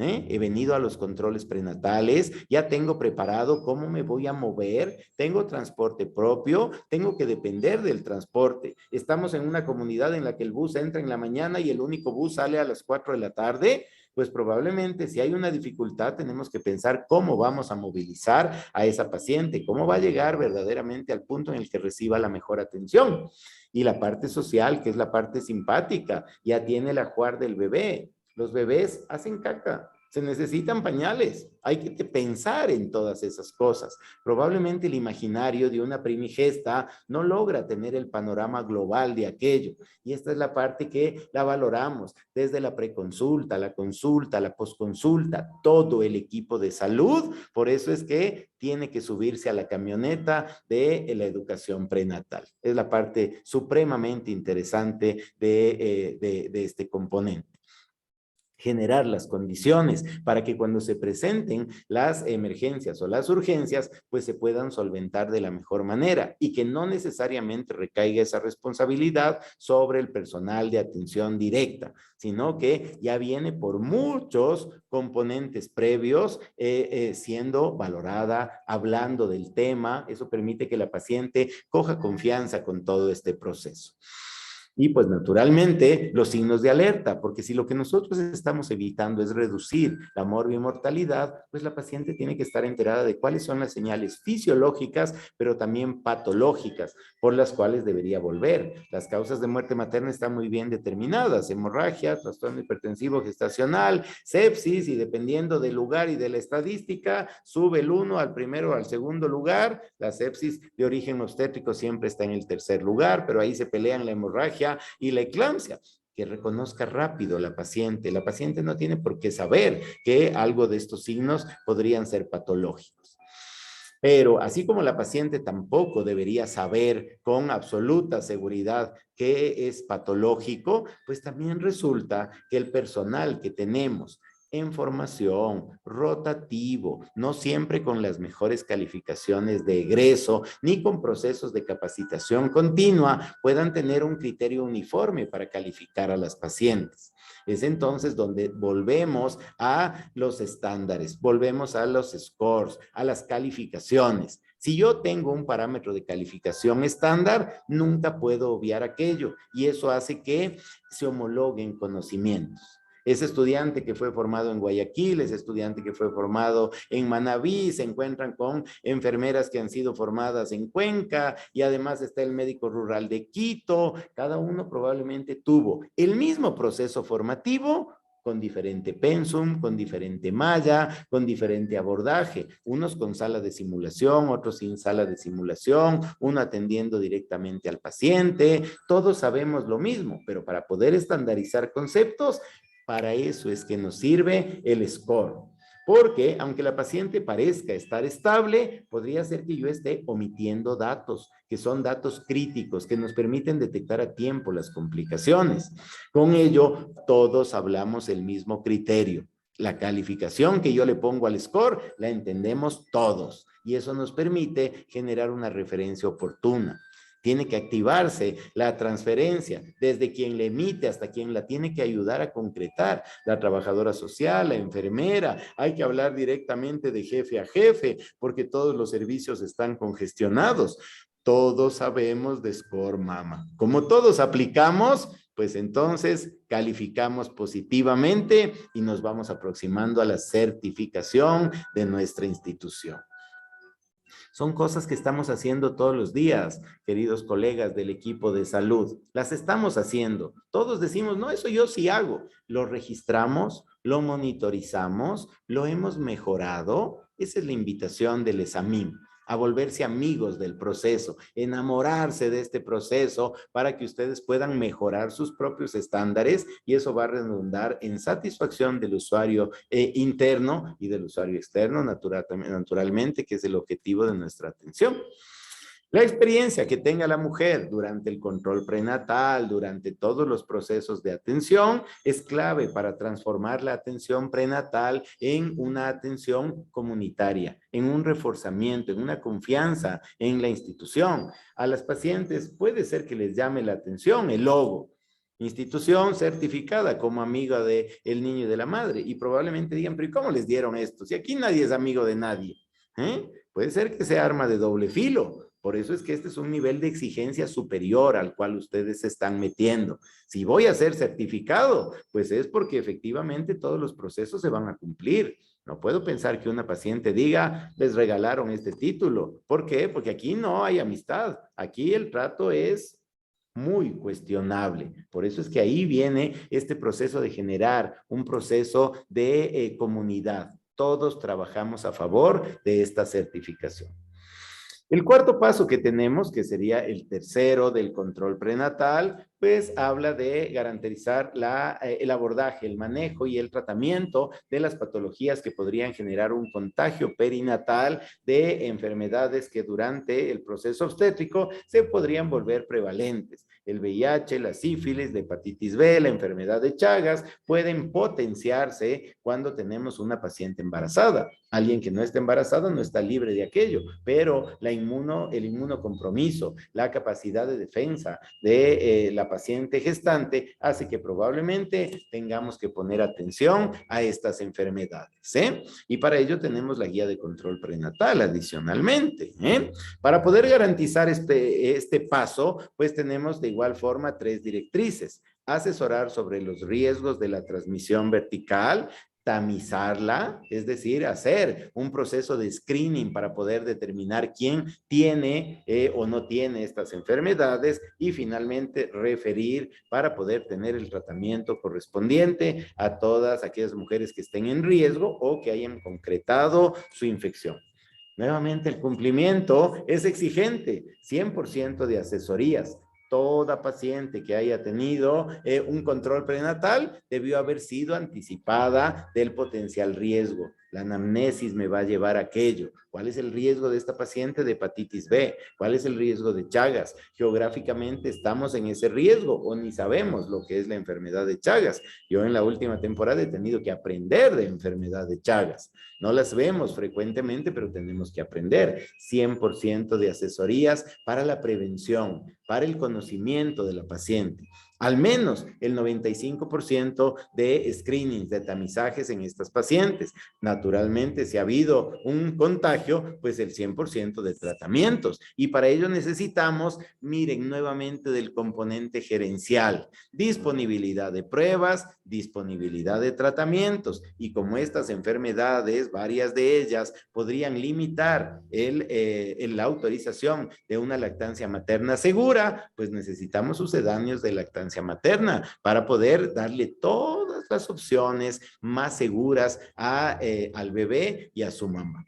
He venido a los controles prenatales, ya tengo preparado cómo me voy a mover, tengo transporte propio, tengo que depender del transporte. Estamos en una comunidad en la que el bus entra en la mañana y el único bus sale a las 4 de la tarde, pues probablemente si hay una dificultad tenemos que pensar cómo vamos a movilizar a esa paciente, cómo va a llegar verdaderamente al punto en el que reciba la mejor atención. Y la parte social, que es la parte simpática, ya tiene el ajuar del bebé. Los bebés hacen caca, se necesitan pañales, hay que pensar en todas esas cosas. Probablemente el imaginario de una primigesta no logra tener el panorama global de aquello, y esta es la parte que la valoramos desde la preconsulta, la consulta, la posconsulta, todo el equipo de salud. Por eso es que tiene que subirse a la camioneta de la educación prenatal. Es la parte supremamente interesante de este componente. Generar las condiciones para que cuando se presenten las emergencias o las urgencias, pues se puedan solventar de la mejor manera y que no necesariamente recaiga esa responsabilidad sobre el personal de atención directa, sino que ya viene por muchos componentes previos siendo valorada, hablando del tema. Eso permite que la paciente coja confianza con todo este proceso. Y pues naturalmente los signos de alerta, porque si lo que nosotros estamos evitando es reducir la morbimortalidad, pues la paciente tiene que estar enterada de cuáles son las señales fisiológicas, pero también patológicas, por las cuales debería volver. Las causas de muerte materna están muy bien determinadas: hemorragia, trastorno hipertensivo gestacional, sepsis, y dependiendo del lugar y de la estadística, sube el 1 al primero o al segundo lugar. La sepsis de origen obstétrico siempre está en el tercer lugar, pero ahí se pelean la hemorragia y la eclampsia. Que reconozca rápido la paciente. La paciente no tiene por qué saber que algo de estos signos podrían ser patológicos. Pero así como la paciente tampoco debería saber con absoluta seguridad qué es patológico, pues también resulta que el personal que tenemos en formación, rotativo, no siempre con las mejores calificaciones de egreso, ni con procesos de capacitación continua, puedan tener un criterio uniforme para calificar a las pacientes. Es entonces donde volvemos a los estándares, volvemos a los scores, a las calificaciones. Si yo tengo un parámetro de calificación estándar, nunca puedo obviar aquello, y eso hace que se homologuen conocimientos. Ese estudiante que fue formado en Guayaquil, ese estudiante que fue formado en Manabí, se encuentran con enfermeras que han sido formadas en Cuenca, y además está el médico rural de Quito. Cada uno probablemente tuvo el mismo proceso formativo, con diferente pensum, con diferente malla, con diferente abordaje, unos con sala de simulación, otros sin sala de simulación, uno atendiendo directamente al paciente. Todos sabemos lo mismo, pero para poder estandarizar conceptos, para eso es que nos sirve el score. Porque aunque la paciente parezca estar estable, podría ser que yo esté omitiendo datos, que son datos críticos, que nos permiten detectar a tiempo las complicaciones. Con ello, todos hablamos el mismo criterio. La calificación que yo le pongo al score, la entendemos todos. Y eso nos permite generar una referencia oportuna. Tiene que activarse la transferencia desde quien le emite hasta quien la tiene que ayudar a concretar, la trabajadora social, la enfermera. Hay que hablar directamente de jefe a jefe porque todos los servicios están congestionados. Todos sabemos de Score Mama. Como todos aplicamos, pues entonces calificamos positivamente y nos vamos aproximando a la certificación de nuestra institución. Son cosas que estamos haciendo todos los días, queridos colegas del equipo de salud. Las estamos haciendo. Todos decimos, no, eso yo sí hago. Lo registramos, lo monitorizamos, lo hemos mejorado. Esa es la invitación del ESAMIM, a volverse amigos del proceso, enamorarse de este proceso para que ustedes puedan mejorar sus propios estándares y eso va a redundar en satisfacción del usuario interno y del usuario externo, naturalmente, que es el objetivo de nuestra atención. La experiencia que tenga la mujer durante el control prenatal, durante todos los procesos de atención, es clave para transformar la atención prenatal en una atención comunitaria, en un reforzamiento, en una confianza en la institución. A las pacientes puede ser que les llame la atención el logo. Institución certificada como amiga del niño y de la madre. Y probablemente digan, pero ¿cómo les dieron esto? Si aquí nadie es amigo de nadie. Puede ser que sea arma de doble filo. Por eso es que este es un nivel de exigencia superior al cual ustedes se están metiendo. Si voy a ser certificado, pues es porque efectivamente todos los procesos se van a cumplir. No puedo pensar que una paciente diga, les regalaron este título. ¿Por qué? Porque aquí no hay amistad. Aquí el trato es muy cuestionable. Por eso es que ahí viene este proceso de generar un proceso de comunidad. Todos trabajamos a favor de esta certificación. El cuarto paso que tenemos, que sería el tercero del control prenatal, pues habla de garantizar el abordaje, el manejo y el tratamiento de las patologías que podrían generar un contagio perinatal de enfermedades que durante el proceso obstétrico se podrían volver prevalentes. El VIH, la sífilis, la hepatitis B, la enfermedad de Chagas pueden potenciarse cuando tenemos una paciente embarazada. Alguien que no está embarazada no está libre de aquello, pero el inmunocompromiso, la capacidad de defensa de la paciente gestante hace que probablemente tengamos que poner atención a estas enfermedades. Y para ello tenemos la guía de control prenatal adicionalmente. Para poder garantizar este paso, pues tenemos de igual forma 3 directrices. Asesorar sobre los riesgos de la transmisión vertical, tamizarla, es decir, hacer un proceso de screening para poder determinar quién tiene o no tiene estas enfermedades y finalmente referir para poder tener el tratamiento correspondiente a todas aquellas mujeres que estén en riesgo o que hayan concretado su infección. Nuevamente, el cumplimiento es exigente, 100% de asesorías. Toda paciente que haya tenido un control prenatal debió haber sido anticipada del potencial riesgo. La anamnesis me va a llevar a aquello. ¿Cuál es el riesgo de esta paciente de hepatitis B? ¿Cuál es el riesgo de Chagas? Geográficamente estamos en ese riesgo o ni sabemos lo que es la enfermedad de Chagas. Yo en la última temporada he tenido que aprender de enfermedad de Chagas. No las vemos frecuentemente, pero tenemos que aprender. 100% de asesorías para la prevención, para el conocimiento de la paciente. Al menos el 95% de screenings, de tamizajes en estas pacientes. Naturalmente, si ha habido un contagio, pues el 100% de tratamientos. Y para ello necesitamos, miren nuevamente del componente gerencial, disponibilidad de pruebas, disponibilidad de tratamientos. Y como estas enfermedades, varias de ellas, podrían limitar la autorización de una lactancia materna segura, pues necesitamos sucedáneos de lactancia materna para poder darle todas las opciones más seguras al bebé y a su mamá.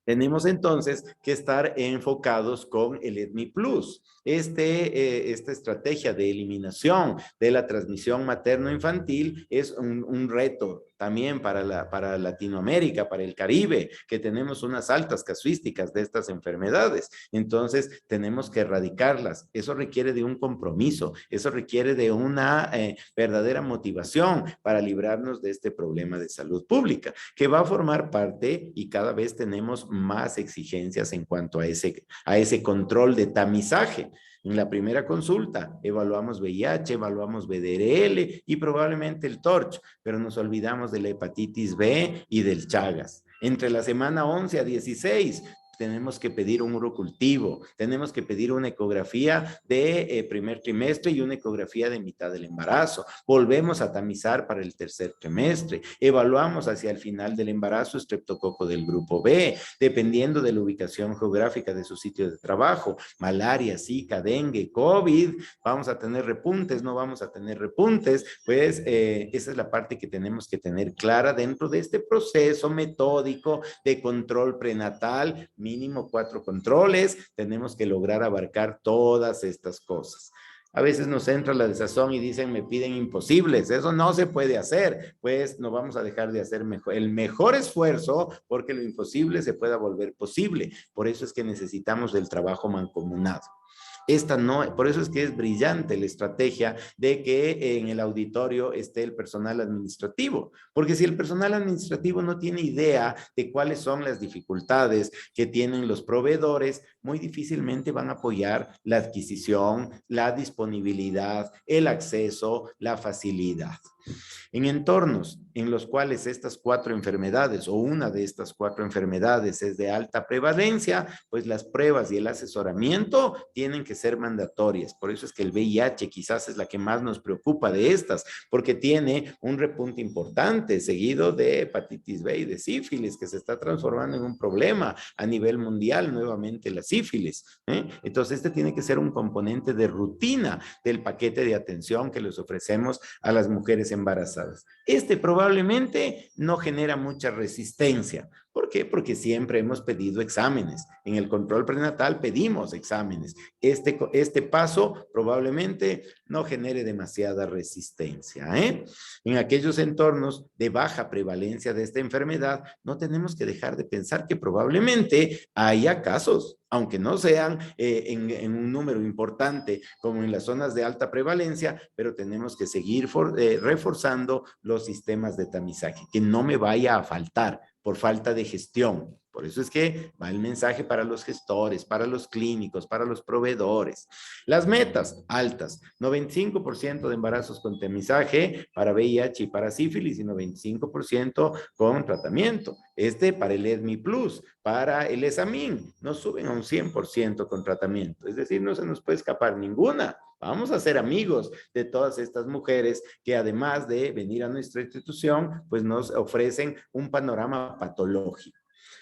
Tenemos entonces que estar enfocados con el EDMI Plus. Esta estrategia de eliminación de la transmisión materno-infantil es un reto también para Latinoamérica, para el Caribe, que tenemos unas altas casuísticas de estas enfermedades. Entonces, tenemos que erradicarlas. Eso requiere de un compromiso, eso requiere de una verdadera motivación para librarnos de este problema de salud pública, que va a formar parte y cada vez tenemos más exigencias en cuanto a ese control de tamizaje. En la primera consulta evaluamos VIH, evaluamos VDRL y probablemente el TORCH, pero nos olvidamos de la hepatitis B y del Chagas. Entre la semana 11 a 16 tenemos que pedir un urocultivo, tenemos que pedir una ecografía de primer trimestre y una ecografía de mitad del embarazo. Volvemos a tamizar para el tercer trimestre. Evaluamos hacia el final del embarazo estreptococo del grupo B, dependiendo de la ubicación geográfica de su sitio de trabajo. Malaria, Zika, dengue, COVID, vamos a tener repuntes, no vamos a tener repuntes, pues esa es la parte que tenemos que tener clara dentro de este proceso metódico de control prenatal. Mínimo 4 controles, tenemos que lograr abarcar todas estas cosas. A veces nos entra la desazón y dicen, me piden imposibles, eso no se puede hacer, pues no vamos a dejar de hacer el mejor esfuerzo porque lo imposible se pueda volver posible. Por eso es que necesitamos del trabajo mancomunado. Por eso es que es brillante la estrategia de que en el auditorio esté el personal administrativo, porque si el personal administrativo no tiene idea de cuáles son las dificultades que tienen los proveedores, muy difícilmente van a apoyar la adquisición, la disponibilidad, el acceso, la facilidad. En entornos en los cuales estas 4 enfermedades o una de estas 4 enfermedades es de alta prevalencia, pues las pruebas y el asesoramiento tienen que ser mandatorias. Por eso es que el VIH quizás es la que más nos preocupa de estas, porque tiene un repunte importante seguido de hepatitis B y de sífilis, que se está transformando en un problema a nivel mundial nuevamente la sífilis. Entonces este tiene que ser un componente de rutina del paquete de atención que les ofrecemos a las mujeres embarazadas. Este probablemente no genera mucha resistencia. ¿Por qué? Porque siempre hemos pedido exámenes. En el control prenatal pedimos exámenes. Este paso probablemente no genere demasiada resistencia. En aquellos entornos de baja prevalencia de esta enfermedad, no tenemos que dejar de pensar que probablemente haya casos, aunque no sean en un número importante como en las zonas de alta prevalencia, pero tenemos que seguir reforzando los sistemas de tamizaje, que no me vaya a faltar por falta de gestión. Por eso es que va el mensaje para los gestores, para los clínicos, para los proveedores. Las metas altas, 95% de embarazos con tamizaje para VIH y para sífilis y 95% con tratamiento. Para el ESMI Plus, para el ESAMIN, nos suben a un 100% con tratamiento. Es decir, no se nos puede escapar ninguna. Vamos a ser amigos de todas estas mujeres que además de venir a nuestra institución, pues nos ofrecen un panorama patológico.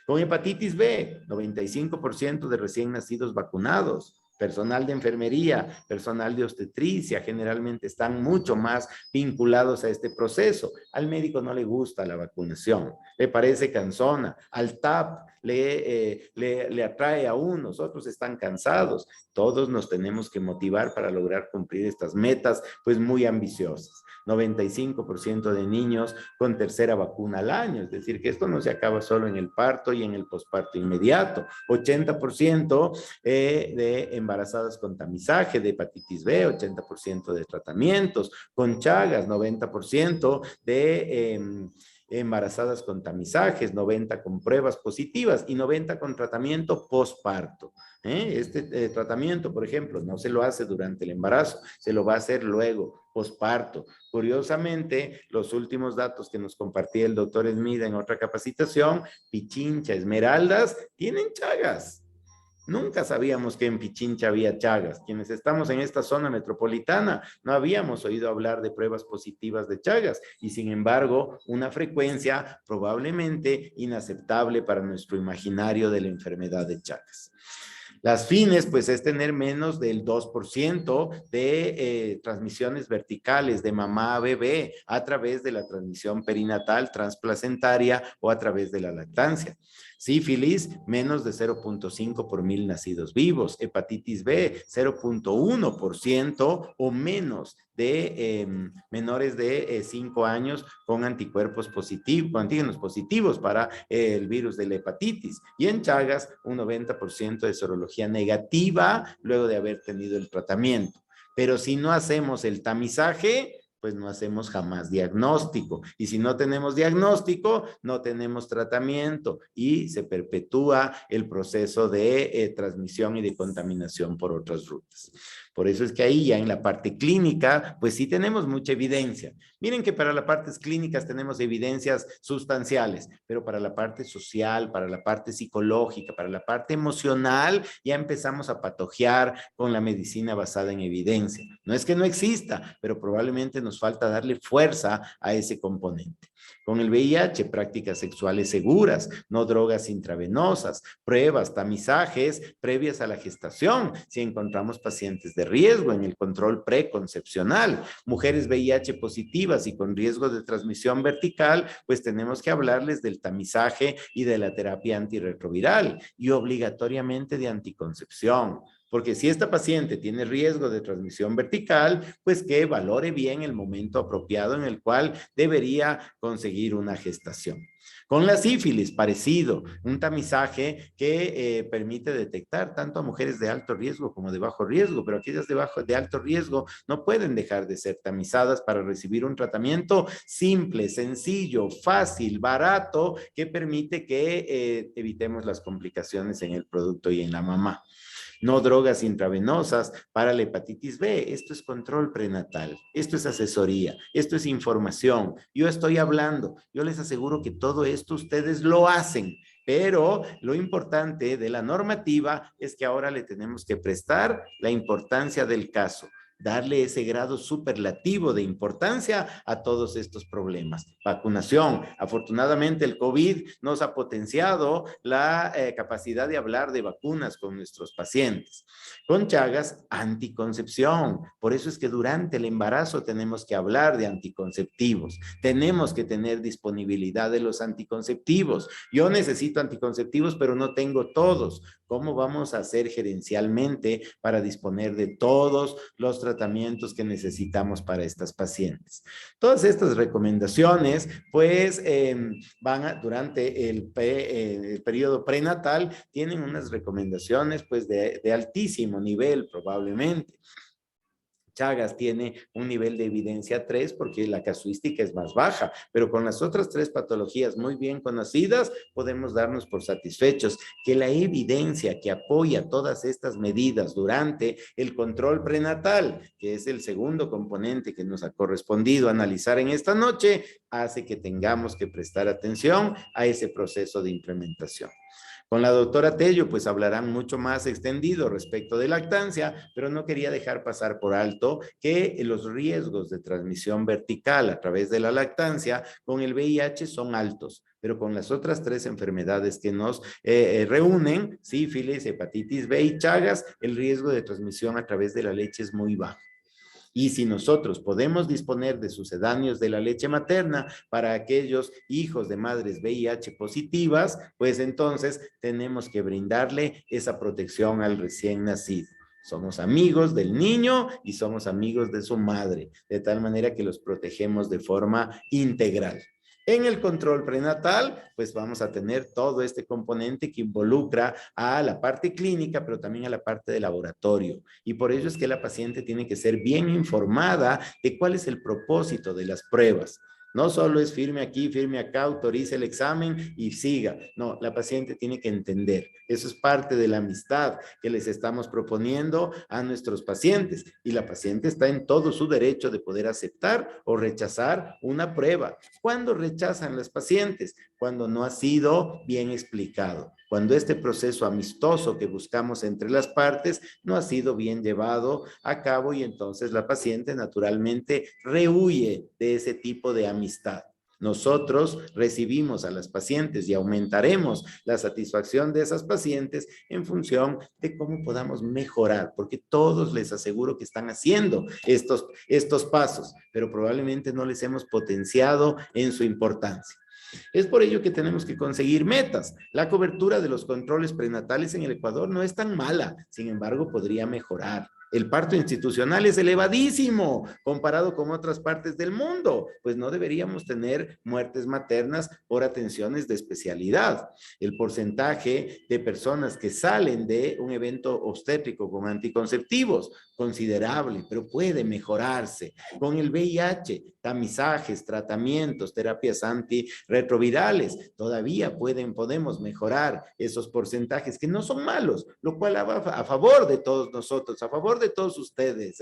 Con hepatitis B, 95% de recién nacidos vacunados. Personal de enfermería, personal de obstetricia, generalmente están mucho más vinculados a este proceso. Al médico no le gusta la vacunación, le parece cansona. Al TAP le atrae a unos, otros están cansados. Todos nos tenemos que motivar para lograr cumplir estas metas, pues muy ambiciosas. 95% de niños con tercera vacuna al año, es decir, que esto no se acaba solo en el parto y en el posparto inmediato. 80% de embarazadas con tamizaje de hepatitis B, 80% de tratamientos, con Chagas, 90% de embarazadas con tamizajes, 90 con pruebas positivas y 90 con tratamiento posparto. Este tratamiento, por ejemplo, no se lo hace durante el embarazo, se lo va a hacer luego, posparto. Curiosamente, los últimos datos que nos compartía el doctor Esmida en otra capacitación, Pichincha, Esmeraldas, tienen Chagas. Nunca sabíamos que en Pichincha había Chagas. Quienes estamos en esta zona metropolitana no habíamos oído hablar de pruebas positivas de Chagas y sin embargo una frecuencia probablemente inaceptable para nuestro imaginario de la enfermedad de Chagas. Las fines, pues, es tener menos del 2% de transmisiones verticales de mamá a bebé a través de la transmisión perinatal, transplacentaria o a través de la lactancia. Sífilis, menos de 0.5 por 1000 nacidos vivos. Hepatitis B, 0.1% o menos de menores de 5 años con anticuerpos positivos, con antígenos positivos para el virus de la hepatitis. Y en Chagas, un 90% de serología negativa luego de haber tenido el tratamiento. Pero si no hacemos el tamizaje, pues no hacemos jamás diagnóstico. Y si no tenemos diagnóstico, no tenemos tratamiento y se perpetúa el proceso de transmisión y de contaminación por otras rutas. Por eso es que ahí ya en la parte clínica, pues sí tenemos mucha evidencia. Miren que para las partes clínicas tenemos evidencias sustanciales, pero para la parte social, para la parte psicológica, para la parte emocional, ya empezamos a patojear con la medicina basada en evidencia. No es que no exista, pero probablemente nos falta darle fuerza a ese componente. Con el VIH, prácticas sexuales seguras, no drogas intravenosas, pruebas, tamizajes previas a la gestación, si encontramos pacientes de riesgo en el control preconcepcional, mujeres VIH positivas y con riesgo de transmisión vertical, pues tenemos que hablarles del tamizaje y de la terapia antirretroviral y obligatoriamente de anticoncepción. Porque si esta paciente tiene riesgo de transmisión vertical, pues que valore bien el momento apropiado en el cual debería conseguir una gestación. Con la sífilis, parecido, un tamizaje que permite detectar tanto a mujeres de alto riesgo como de bajo riesgo, pero aquellas de alto riesgo no pueden dejar de ser tamizadas para recibir un tratamiento simple, sencillo, fácil, barato, que permite que evitemos las complicaciones en el producto y en la mamá. No drogas intravenosas para la hepatitis B. Esto es control prenatal, esto es asesoría, esto es información. Yo estoy hablando, yo les aseguro que todo esto ustedes lo hacen, pero lo importante de la normativa es que ahora le tenemos que prestar la importancia del caso, darle ese grado superlativo de importancia a todos estos problemas. Vacunación. Afortunadamente el COVID nos ha potenciado la capacidad de hablar de vacunas con nuestros pacientes. Con Chagas, anticoncepción. Por eso es que durante el embarazo tenemos que hablar de anticonceptivos. Tenemos que tener disponibilidad de los anticonceptivos. Yo necesito anticonceptivos, pero no tengo todos. ¿Cómo vamos a hacer gerencialmente para disponer de todos los tratamientos que necesitamos para estas pacientes? Todas estas recomendaciones, pues, durante el periodo prenatal, tienen unas recomendaciones, pues, de altísimo nivel, probablemente. Chagas tiene un nivel de evidencia 3 porque la casuística es más baja, pero con las otras 3 patologías muy bien conocidas podemos darnos por satisfechos que la evidencia que apoya todas estas medidas durante el control prenatal, que es el segundo componente que nos ha correspondido analizar en esta noche, hace que tengamos que prestar atención a ese proceso de implementación. Con la doctora Tello, pues hablarán mucho más extendido respecto de lactancia, pero no quería dejar pasar por alto que los riesgos de transmisión vertical a través de la lactancia con el VIH son altos, pero con las otras 3 enfermedades que nos reúnen, sífilis, hepatitis B y Chagas, el riesgo de transmisión a través de la leche es muy bajo. Y si nosotros podemos disponer de sucedáneos de la leche materna para aquellos hijos de madres VIH positivas, pues entonces tenemos que brindarle esa protección al recién nacido. Somos amigos del niño y somos amigos de su madre, de tal manera que los protegemos de forma integral. En el control prenatal, pues vamos a tener todo este componente que involucra a la parte clínica, pero también a la parte de laboratorio. Y por ello es que la paciente tiene que ser bien informada de cuál es el propósito de las pruebas. No solo es firme aquí, firme acá, autorice el examen y siga. No, la paciente tiene que entender. Eso es parte de la amistad que les estamos proponiendo a nuestros pacientes. Y la paciente está en todo su derecho de poder aceptar o rechazar una prueba. ¿Cuándo rechazan las pacientes? Cuando no ha sido bien explicado. Cuando este proceso amistoso que buscamos entre las partes no ha sido bien llevado a cabo y entonces la paciente naturalmente rehuye de ese tipo de amistad. Nosotros recibimos a las pacientes y aumentaremos la satisfacción de esas pacientes en función de cómo podamos mejorar, porque todos les aseguro que están haciendo estos pasos, pero probablemente no les hemos potenciado en su importancia. Es por ello que tenemos que conseguir metas. La cobertura de los controles prenatales en el Ecuador no es tan mala, sin embargo, podría mejorar. El parto institucional es elevadísimo comparado con otras partes del mundo, pues no deberíamos tener muertes maternas por atenciones de especialidad. El porcentaje de personas que salen de un evento obstétrico con anticonceptivos, considerable, pero puede mejorarse. Con el VIH, tamizajes, tratamientos, terapias antirretrovirales, todavía podemos mejorar esos porcentajes que no son malos, lo cual va a favor de todos nosotros, a favor de todos ustedes,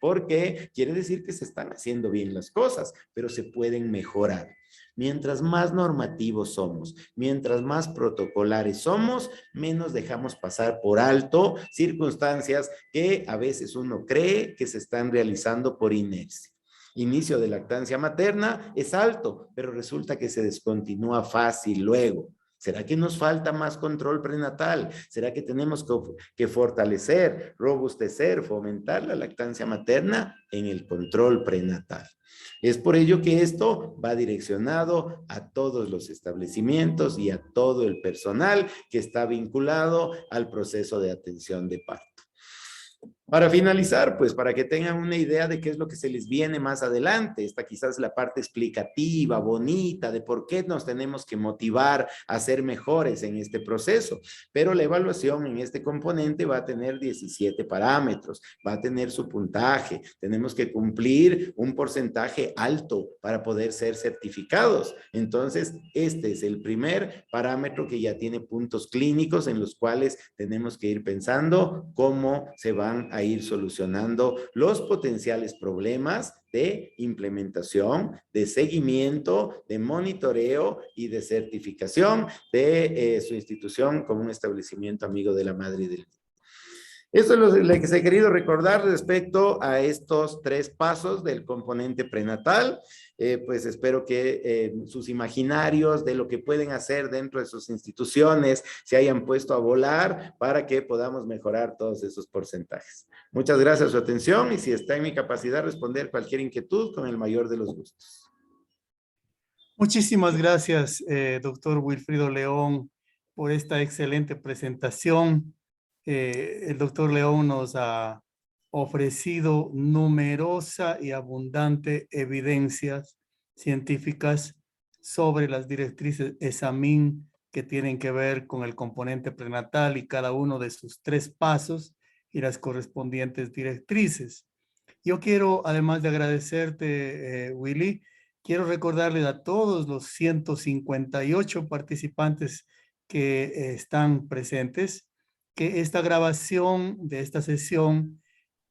porque quiere decir que se están haciendo bien las cosas, pero se pueden mejorar. Mientras más normativos somos, mientras más protocolares somos, menos dejamos pasar por alto circunstancias que a veces uno cree que se están realizando por inercia. Inicio de lactancia materna es alto, pero resulta que se descontinúa fácil luego. ¿Será que nos falta más control prenatal? ¿Será que tenemos que fortalecer, robustecer, fomentar la lactancia materna en el control prenatal? Es por ello que esto va direccionado a todos los establecimientos y a todo el personal que está vinculado al proceso de atención de parto. Para finalizar, pues para que tengan una idea de qué es lo que se les viene más adelante, esta quizás es la parte explicativa, bonita, de por qué nos tenemos que motivar a ser mejores en este proceso, pero la evaluación en este componente va a tener 17 parámetros, va a tener su puntaje, tenemos que cumplir un porcentaje alto para poder ser certificados. Entonces, este es el primer parámetro que ya tiene puntos clínicos en los cuales tenemos que ir pensando cómo se van a ir solucionando los potenciales problemas de implementación, de seguimiento, de monitoreo y de certificación de su institución como un establecimiento amigo de la madre y del niño. Esto es lo que les he querido recordar respecto a estos 3 pasos del componente prenatal. Pues espero que sus imaginarios de lo que pueden hacer dentro de sus instituciones se hayan puesto a volar para que podamos mejorar todos esos porcentajes. Muchas gracias por su atención y si está en mi capacidad responder cualquier inquietud, con el mayor de los gustos. Muchísimas gracias, doctor Wilfrido León, por esta excelente presentación. El doctor León nos ha ofrecido numerosa y abundante evidencias científicas sobre las directrices ESAMIN que tienen que ver con el componente prenatal y cada uno de sus 3 pasos y las correspondientes directrices. Yo quiero, además de agradecerte, Willy, quiero recordarles a todos los 158 participantes que están presentes que esta grabación de esta sesión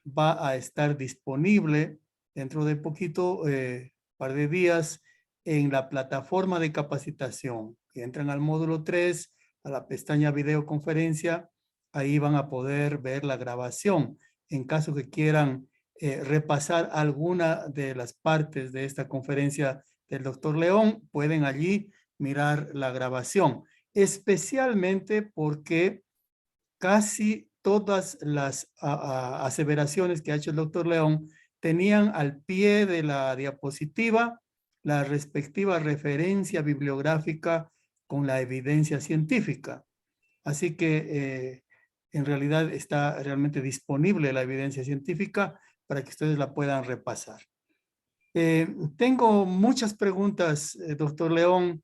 va a estar disponible dentro de poquito, par de días, en la plataforma de capacitación. Entran al módulo 3, a la pestaña videoconferencia, ahí van a poder ver la grabación. En caso que quieran repasar alguna de las partes de esta conferencia del doctor León, pueden allí mirar la grabación, especialmente porque casi todas las aseveraciones que ha hecho el doctor León tenían al pie de la diapositiva la respectiva referencia bibliográfica con la evidencia científica. Así que en realidad está realmente disponible la evidencia científica para que ustedes la puedan repasar. Tengo muchas preguntas, doctor León.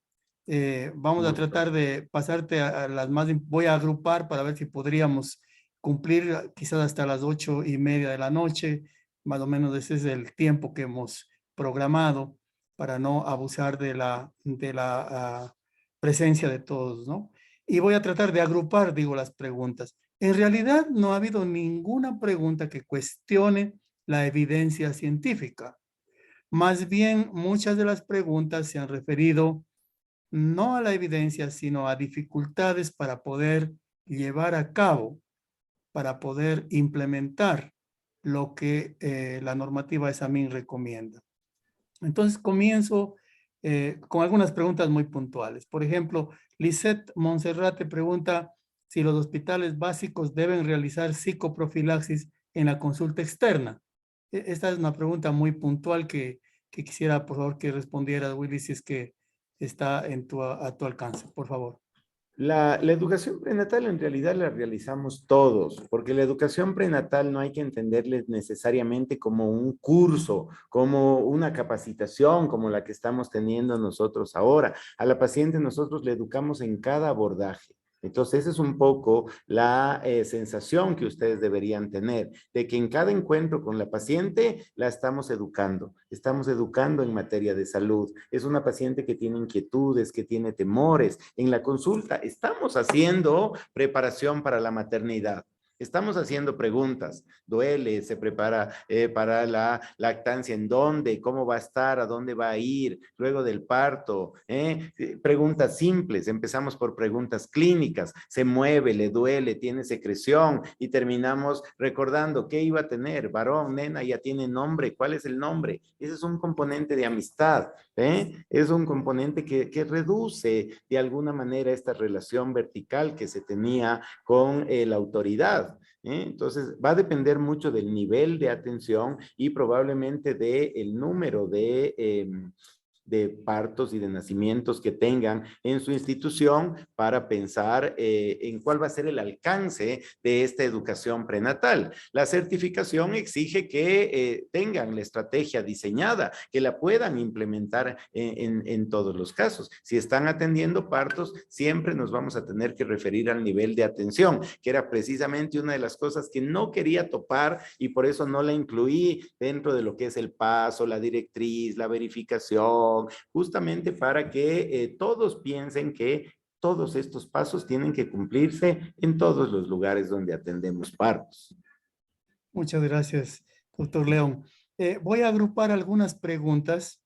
Vamos a tratar de pasarte a las más, voy a agrupar para ver si podríamos cumplir quizás hasta las 8:30 de la noche, más o menos ese es el tiempo que hemos programado para no abusar de la presencia de todos, ¿no? Y voy a tratar de agrupar, digo, las preguntas. En realidad no ha habido ninguna pregunta que cuestione la evidencia científica. Más bien, muchas de las preguntas se han referido no a la evidencia, sino a dificultades para poder llevar a cabo, para poder implementar lo que la normativa ESAMIN recomienda. Entonces comienzo con algunas preguntas muy puntuales. Por ejemplo, Lisette Monserrate pregunta si los hospitales básicos deben realizar psicoprofilaxis en la consulta externa. Esta es una pregunta muy puntual que quisiera, por favor, que respondiera, Willy, si es que está a tu alcance, por favor. La educación prenatal en realidad la realizamos todos, porque la educación prenatal no hay que entenderle necesariamente como un curso, como una capacitación como la que estamos teniendo nosotros ahora. A la paciente nosotros le educamos en cada abordaje. Entonces, esa es un poco la sensación que ustedes deberían tener, de que en cada encuentro con la paciente la estamos educando en materia de salud. Es una paciente que tiene inquietudes, que tiene temores. En la consulta estamos haciendo preparación para la maternidad. Estamos haciendo preguntas. ¿Duele? ¿Se prepara para la lactancia? ¿En dónde? ¿Cómo va a estar? ¿A dónde va a ir? Luego del parto. Preguntas simples. Empezamos por preguntas clínicas. ¿Se mueve? ¿Le duele? ¿Tiene secreción? Y terminamos recordando qué iba a tener. Varón, nena, ya tiene nombre. ¿Cuál es el nombre? Ese es un componente de amistad. Es un componente que reduce de alguna manera esta relación vertical que se tenía con la autoridad. Entonces, va a depender mucho del nivel de atención y probablemente del número de partos y de nacimientos que tengan en su institución para pensar en cuál va a ser el alcance de esta educación prenatal. La certificación exige que tengan la estrategia diseñada, que la puedan implementar en todos los casos. Si están atendiendo partos, siempre nos vamos a tener que referir al nivel de atención, que era precisamente una de las cosas que no quería topar y por eso no la incluí dentro de lo que es el paso, la directriz, la verificación, justamente para que todos piensen que todos estos pasos tienen que cumplirse en todos los lugares donde atendemos partos. Muchas gracias, doctor León. Voy a agrupar algunas preguntas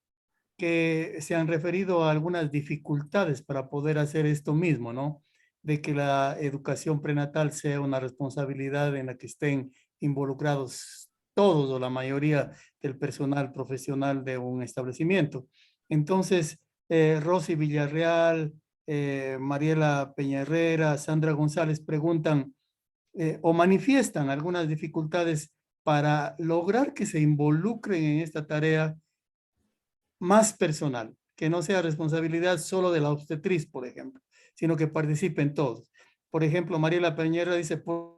que se han referido a algunas dificultades para poder hacer esto mismo, ¿no? De que la educación prenatal sea una responsabilidad en la que estén involucrados todos o la mayoría del personal profesional de un establecimiento. Entonces, Rosy Villarreal, Mariela Peña Herrera, Sandra González preguntan o manifiestan algunas dificultades para lograr que se involucren en esta tarea más personal, que no sea responsabilidad solo de la obstetriz, por ejemplo, sino que participen todos. Por ejemplo, Mariela Peñera dice, ¿por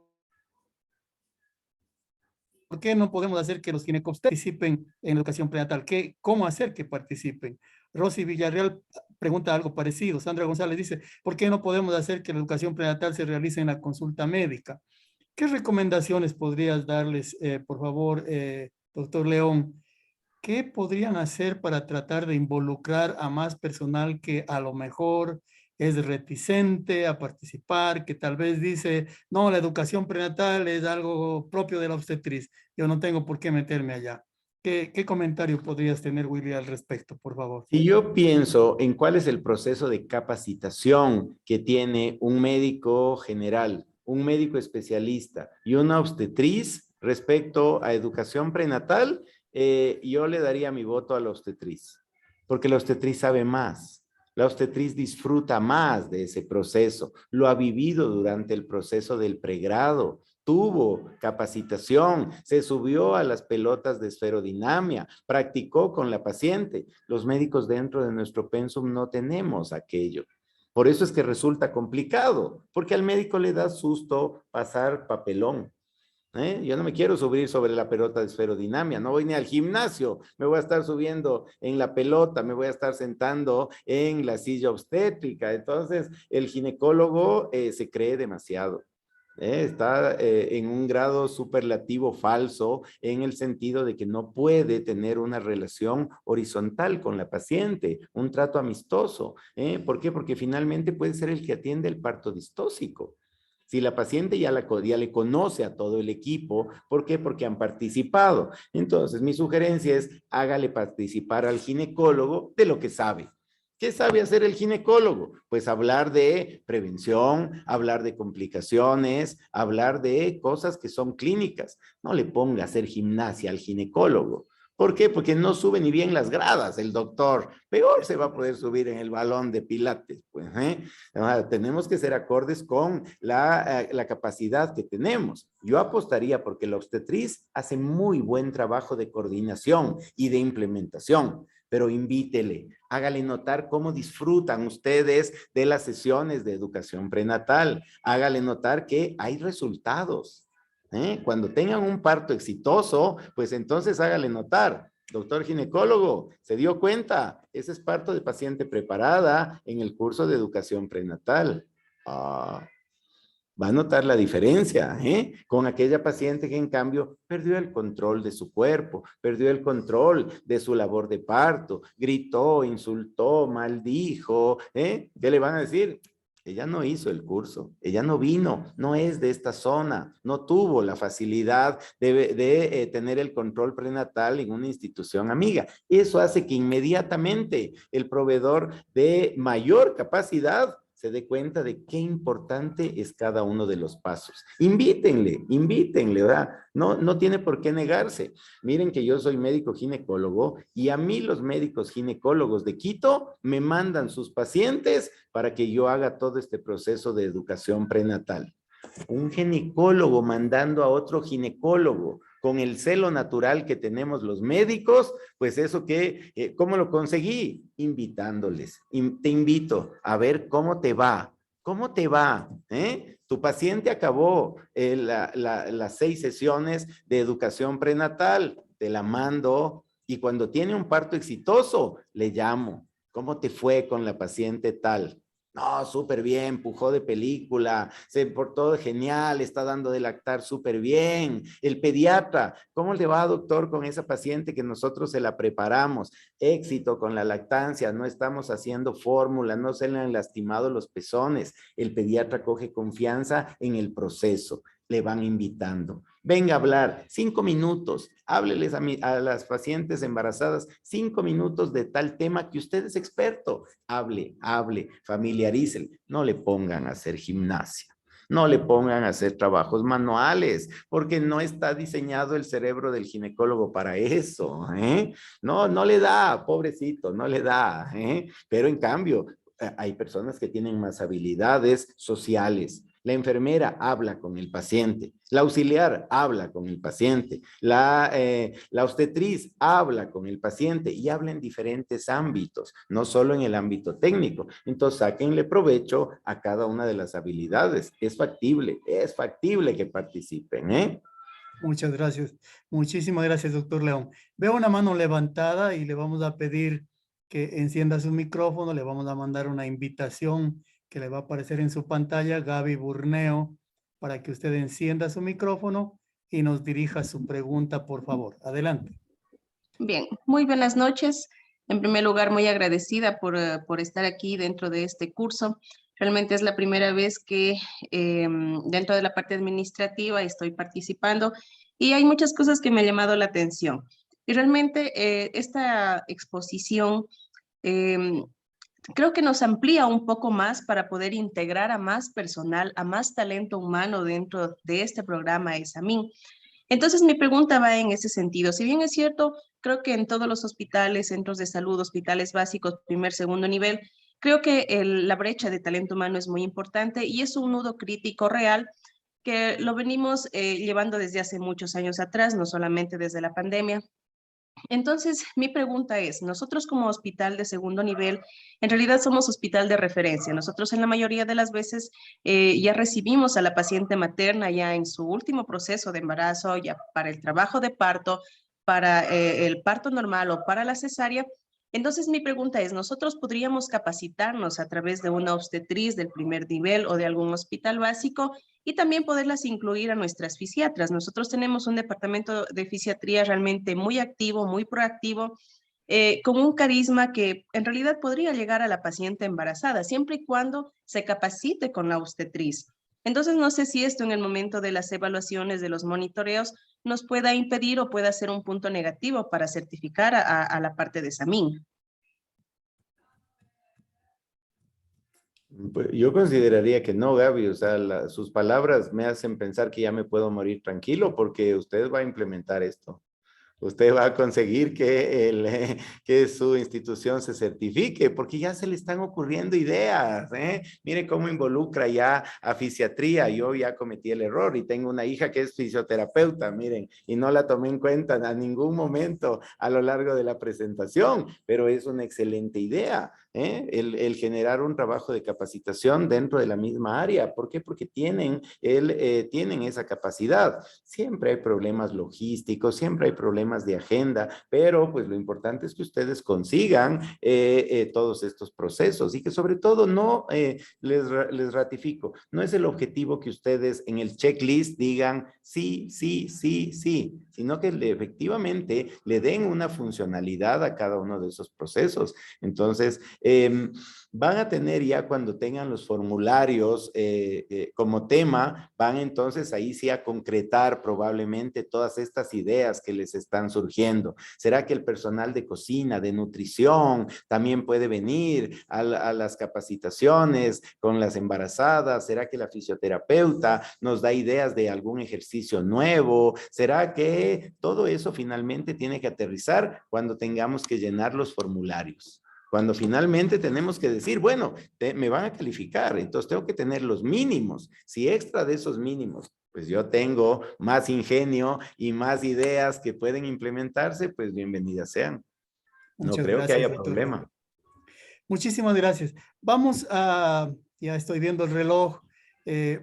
qué no podemos hacer que los ginecobstetras participen en educación prenatal? ¿Cómo hacer que participen? Rosy Villarreal pregunta algo parecido. Sandra González dice, ¿por qué no podemos hacer que la educación prenatal se realice en la consulta médica? ¿Qué recomendaciones podrías darles, por favor, doctor León? ¿Qué podrían hacer para tratar de involucrar a más personal que a lo mejor es reticente a participar, que tal vez dice, no, la educación prenatal es algo propio de la obstetriz, yo no tengo por qué meterme allá? ¿Qué comentario podrías tener, Willy, al respecto, por favor? Si yo pienso en cuál es el proceso de capacitación que tiene un médico general, un médico especialista y una obstetriz respecto a educación prenatal, yo le daría mi voto a la obstetriz, porque la obstetriz sabe más. La obstetriz disfruta más de ese proceso, lo ha vivido durante el proceso del pregrado, tuvo capacitación, se subió a las pelotas de esferodinamia, practicó con la paciente. Los médicos dentro de nuestro pensum no tenemos aquello. Por eso es que resulta complicado, porque al médico le da susto pasar papelón. Yo no me quiero subir sobre la pelota de esferodinamia, no voy ni al gimnasio, me voy a estar subiendo en la pelota, me voy a estar sentando en la silla obstétrica. Entonces, el ginecólogo se cree demasiado. Está en un grado superlativo falso en el sentido de que no puede tener una relación horizontal con la paciente, un trato amistoso. ¿Por qué? Porque finalmente puede ser el que atiende el parto distóxico. Si la paciente ya le conoce a todo el equipo, ¿por qué? Porque han participado. Entonces, mi sugerencia es hágale participar al ginecólogo de lo que sabe. ¿Qué sabe hacer el ginecólogo? Pues hablar de prevención, hablar de complicaciones, hablar de cosas que son clínicas. No le ponga a hacer gimnasia al ginecólogo. ¿Por qué? Porque no sube ni bien las gradas el doctor. Peor se va a poder subir en el balón de pilates. Pues, tenemos que ser acordes con la capacidad que tenemos. Yo apostaría porque la obstetriz hace muy buen trabajo de coordinación y de implementación. pero invítele, hágale notar cómo disfrutan ustedes de las sesiones de educación prenatal, hágale notar que hay resultados. Cuando tengan un parto exitoso, pues entonces hágale notar, doctor ginecólogo, ¿se dio cuenta? Ese es parto de paciente preparada en el curso de educación prenatal. Va a notar la diferencia, con aquella paciente que en cambio perdió el control de su cuerpo, perdió el control de su labor de parto, gritó, insultó, maldijo, ¿qué le van a decir? Ella no hizo el curso, ella no vino, no es de esta zona, no tuvo la facilidad de tener el control prenatal en una institución amiga. Eso hace que inmediatamente el proveedor de mayor capacidad se dé cuenta de qué importante es cada uno de los pasos. Invítenle, ¿verdad? No tiene por qué negarse. Miren que yo soy médico ginecólogo y a mí los médicos ginecólogos de Quito me mandan sus pacientes para que yo haga todo este proceso de educación prenatal. Un ginecólogo mandando a otro ginecólogo con el celo natural que tenemos los médicos, pues eso que, ¿cómo lo conseguí? Invitándoles. Te invito a ver cómo te va. ¿Cómo te va? Tu paciente acabó las 6 sesiones de educación prenatal. Te la mando y cuando tiene un parto exitoso, le llamo. ¿Cómo te fue con la paciente tal? No, súper bien, pujó de película, se portó genial, está dando de lactar súper bien. El pediatra, ¿cómo le va, doctor, con esa paciente que nosotros se la preparamos? Éxito con la lactancia, no estamos haciendo fórmula, no se le han lastimado los pezones. El pediatra coge confianza en el proceso, le van invitando. Venga a hablar 5 minutos, hábleles a las pacientes embarazadas 5 minutos de tal tema que usted es experto. Hable, familiarícele, no le pongan a hacer gimnasia. No le pongan a hacer trabajos manuales, porque no está diseñado el cerebro del ginecólogo para eso. No le da, pobrecito, no le da. Pero en cambio, hay personas que tienen más habilidades sociales. La enfermera habla con el paciente, la auxiliar habla con el paciente, la obstetriz habla con el paciente y habla en diferentes ámbitos, no solo en el ámbito técnico. Entonces, sáquenle provecho a cada una de las habilidades. Es factible que participen, Muchas gracias. Muchísimas gracias, doctor León. Veo una mano levantada y le vamos a pedir que encienda su micrófono. Le vamos a mandar una invitación que le va a aparecer en su pantalla, Gaby Burneo, para que usted encienda su micrófono y nos dirija su pregunta, por favor. Adelante. Bien, muy buenas noches. En primer lugar, muy agradecida por estar aquí dentro de este curso. Realmente es la primera vez que dentro de la parte administrativa estoy participando y hay muchas cosas que me han llamado la atención. Y realmente esta exposición creo que nos amplía un poco más para poder integrar a más personal, a más talento humano dentro de este programa ESAMIN. Entonces, mi pregunta va en ese sentido. Si bien es cierto, creo que en todos los hospitales, centros de salud, hospitales básicos, primer, segundo nivel, creo que la brecha de talento humano es muy importante y es un nudo crítico real que lo venimos llevando desde hace muchos años atrás, no solamente desde la pandemia. Entonces, mi pregunta es, nosotros como hospital de segundo nivel, en realidad somos hospital de referencia. Nosotros en la mayoría de las veces ya recibimos a la paciente materna ya en su último proceso de embarazo, ya para el trabajo de parto, para el parto normal o para la cesárea. Entonces, mi pregunta es, ¿nosotros podríamos capacitarnos a través de una obstetriz del primer nivel o de algún hospital básico y también poderlas incluir a nuestras fisiatras? Nosotros tenemos un departamento de fisiatría realmente muy activo, muy proactivo, con un carisma que en realidad podría llegar a la paciente embarazada, siempre y cuando se capacite con la obstetriz. Entonces, no sé si esto en el momento de las evaluaciones, de los monitoreos, nos pueda impedir o pueda ser un punto negativo para certificar a la parte de SAMIN. Pues yo consideraría que no, Gaby, o sea, sus palabras me hacen pensar que ya me puedo morir tranquilo porque usted va a implementar esto. usted va a conseguir que su institución se certifique, porque ya se le están ocurriendo ideas, ¿eh? Mire cómo involucra ya a fisiatría. Yo ya cometí el error y tengo una hija que es fisioterapeuta, miren, y no la tomé en cuenta a ningún momento a lo largo de la presentación, pero es una excelente idea, ¿eh? El generar un trabajo de capacitación dentro de la misma área. ¿Por qué? Porque tienen esa capacidad. Siempre hay problemas logísticos, siempre hay problemas de agenda, pero pues lo importante es que ustedes consigan todos estos procesos y que sobre todo no, les ratifico, no es el objetivo que ustedes en el checklist digan sí, sí, sí, sí, sino que efectivamente le den una funcionalidad a cada uno de esos procesos. Entonces, van a tener ya cuando tengan los formularios como tema, van entonces ahí sí a concretar probablemente todas estas ideas que les están surgiendo. ¿Será que el personal de cocina, de nutrición, también puede venir a las capacitaciones con las embarazadas? ¿Será que la fisioterapeuta nos da ideas de algún ejercicio nuevo? ¿Será que todo eso finalmente tiene que aterrizar cuando tengamos que llenar los formularios? Cuando finalmente tenemos que decir, bueno, me van a calificar, entonces tengo que tener los mínimos. Si extra de esos mínimos, pues yo tengo más ingenio y más ideas que pueden implementarse, pues bienvenidas sean. No Muchas creo que gracias, haya doctor. problema. Muchísimas gracias. Vamos a, ya estoy viendo el reloj,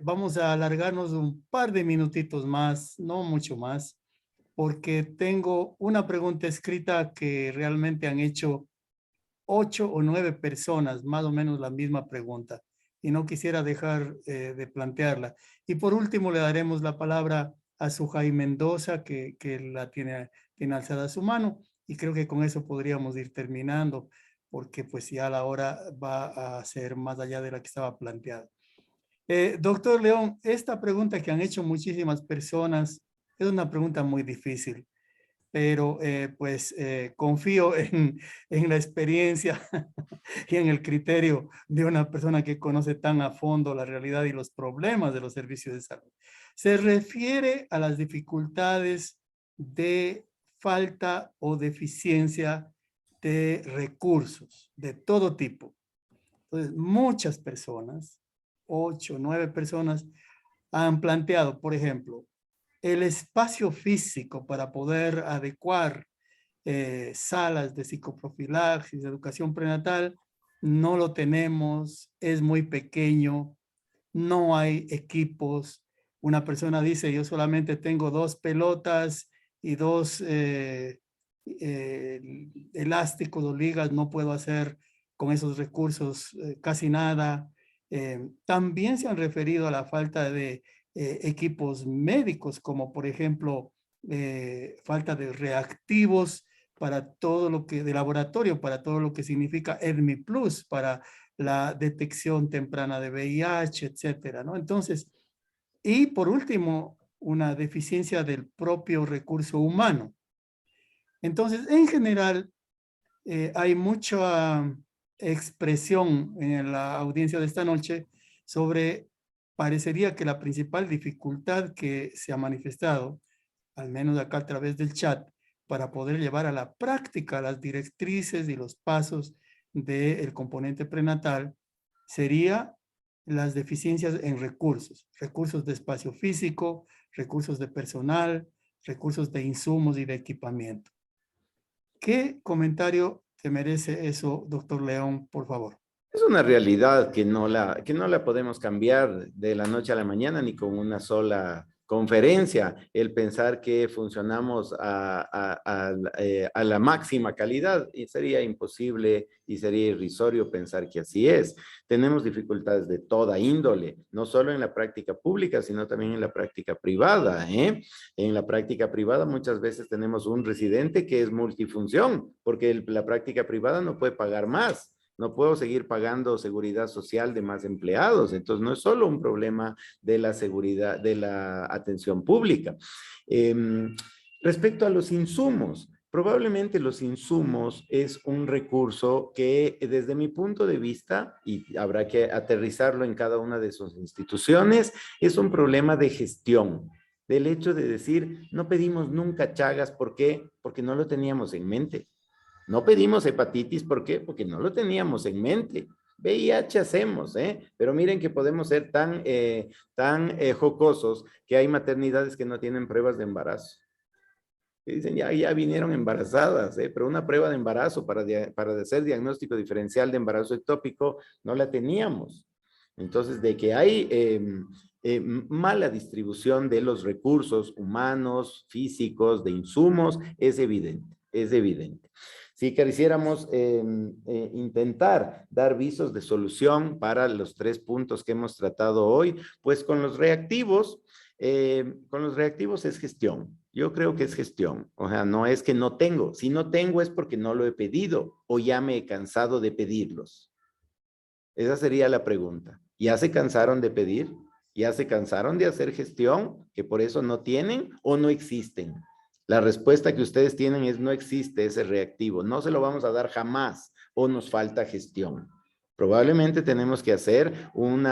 vamos a alargarnos un par de minutitos más, no mucho más, porque tengo una pregunta escrita que realmente han hecho 8 o 9 personas, más o menos la misma pregunta, y no quisiera dejar de plantearla. Y por último le daremos la palabra a Sujay Mendoza, que la tiene alzada su mano, y creo que con eso podríamos ir terminando, porque pues ya la hora va a ser más allá de la que estaba planteada. Doctor León, esta pregunta que han hecho muchísimas personas es una pregunta muy difícil, pero pues confío en la experiencia y en el criterio de una persona que conoce tan a fondo la realidad y los problemas de los servicios de salud. Se refiere a las dificultades de falta o deficiencia de recursos de todo tipo. Entonces, muchas personas, 8, 9 personas, han planteado, por ejemplo, el espacio físico para poder adecuar salas de psicoprofilaxis, de educación prenatal, no lo tenemos, es muy pequeño, no hay equipos. Una persona dice, yo solamente tengo 2 pelotas y 2 elásticos o ligas, no puedo hacer con esos recursos casi nada. También se han referido a la falta de equipos médicos, como por ejemplo, falta de reactivos para todo lo que, de laboratorio, para todo lo que significa EDMI Plus, para la detección temprana de VIH, etcétera, ¿no? Entonces, y por último, una deficiencia del propio recurso humano. Entonces, en general, hay mucha expresión en la audiencia de esta noche sobre, parecería que la principal dificultad que se ha manifestado, al menos acá a través del chat, para poder llevar a la práctica las directrices y los pasos del componente prenatal, sería las deficiencias en recursos, recursos de espacio físico, recursos de personal, recursos de insumos y de equipamiento. ¿Qué comentario te merece eso, doctor León, por favor? Es una realidad que no la podemos cambiar de la noche a la mañana ni con una sola conferencia. El pensar que funcionamos a la máxima calidad y sería imposible y sería irrisorio pensar que así es. Tenemos dificultades de toda índole, no solo en la práctica pública, sino también en la práctica privada, ¿eh? En la práctica privada muchas veces tenemos un residente que es multifunción, porque la práctica privada no puede pagar más. No puedo seguir pagando seguridad social de más empleados. Entonces, no es solo un problema de la seguridad, de la atención pública. Respecto a los insumos, probablemente los insumos es un recurso que desde mi punto de vista, y habrá que aterrizarlo en cada una de sus instituciones, es un problema de gestión. del hecho de decir, no pedimos nunca Chagas, ¿por qué? Porque no lo teníamos en mente. No pedimos hepatitis, ¿por qué? Porque no lo teníamos en mente. VIH hacemos, pero miren que podemos ser tan jocosos que hay maternidades que no tienen pruebas de embarazo. Y dicen, ya vinieron embarazadas, pero una prueba de embarazo para hacer diagnóstico diferencial de embarazo ectópico no la teníamos. Entonces, de que hay mala distribución de los recursos humanos, físicos, de insumos, es evidente, es evidente. Si quisiéramos intentar dar visos de solución para los 3 puntos que hemos tratado hoy, pues con los reactivos es gestión. Yo creo que es gestión. O sea, no es que no tengo. Si no tengo es porque no lo he pedido o ya me he cansado de pedirlos. Esa sería la pregunta. ¿Ya se cansaron de pedir? ¿Ya se cansaron de hacer gestión? ¿Que por eso no tienen o no existen? La respuesta que ustedes tienen es no existe ese reactivo. No se lo vamos a dar jamás o nos falta gestión. Probablemente tenemos que hacer un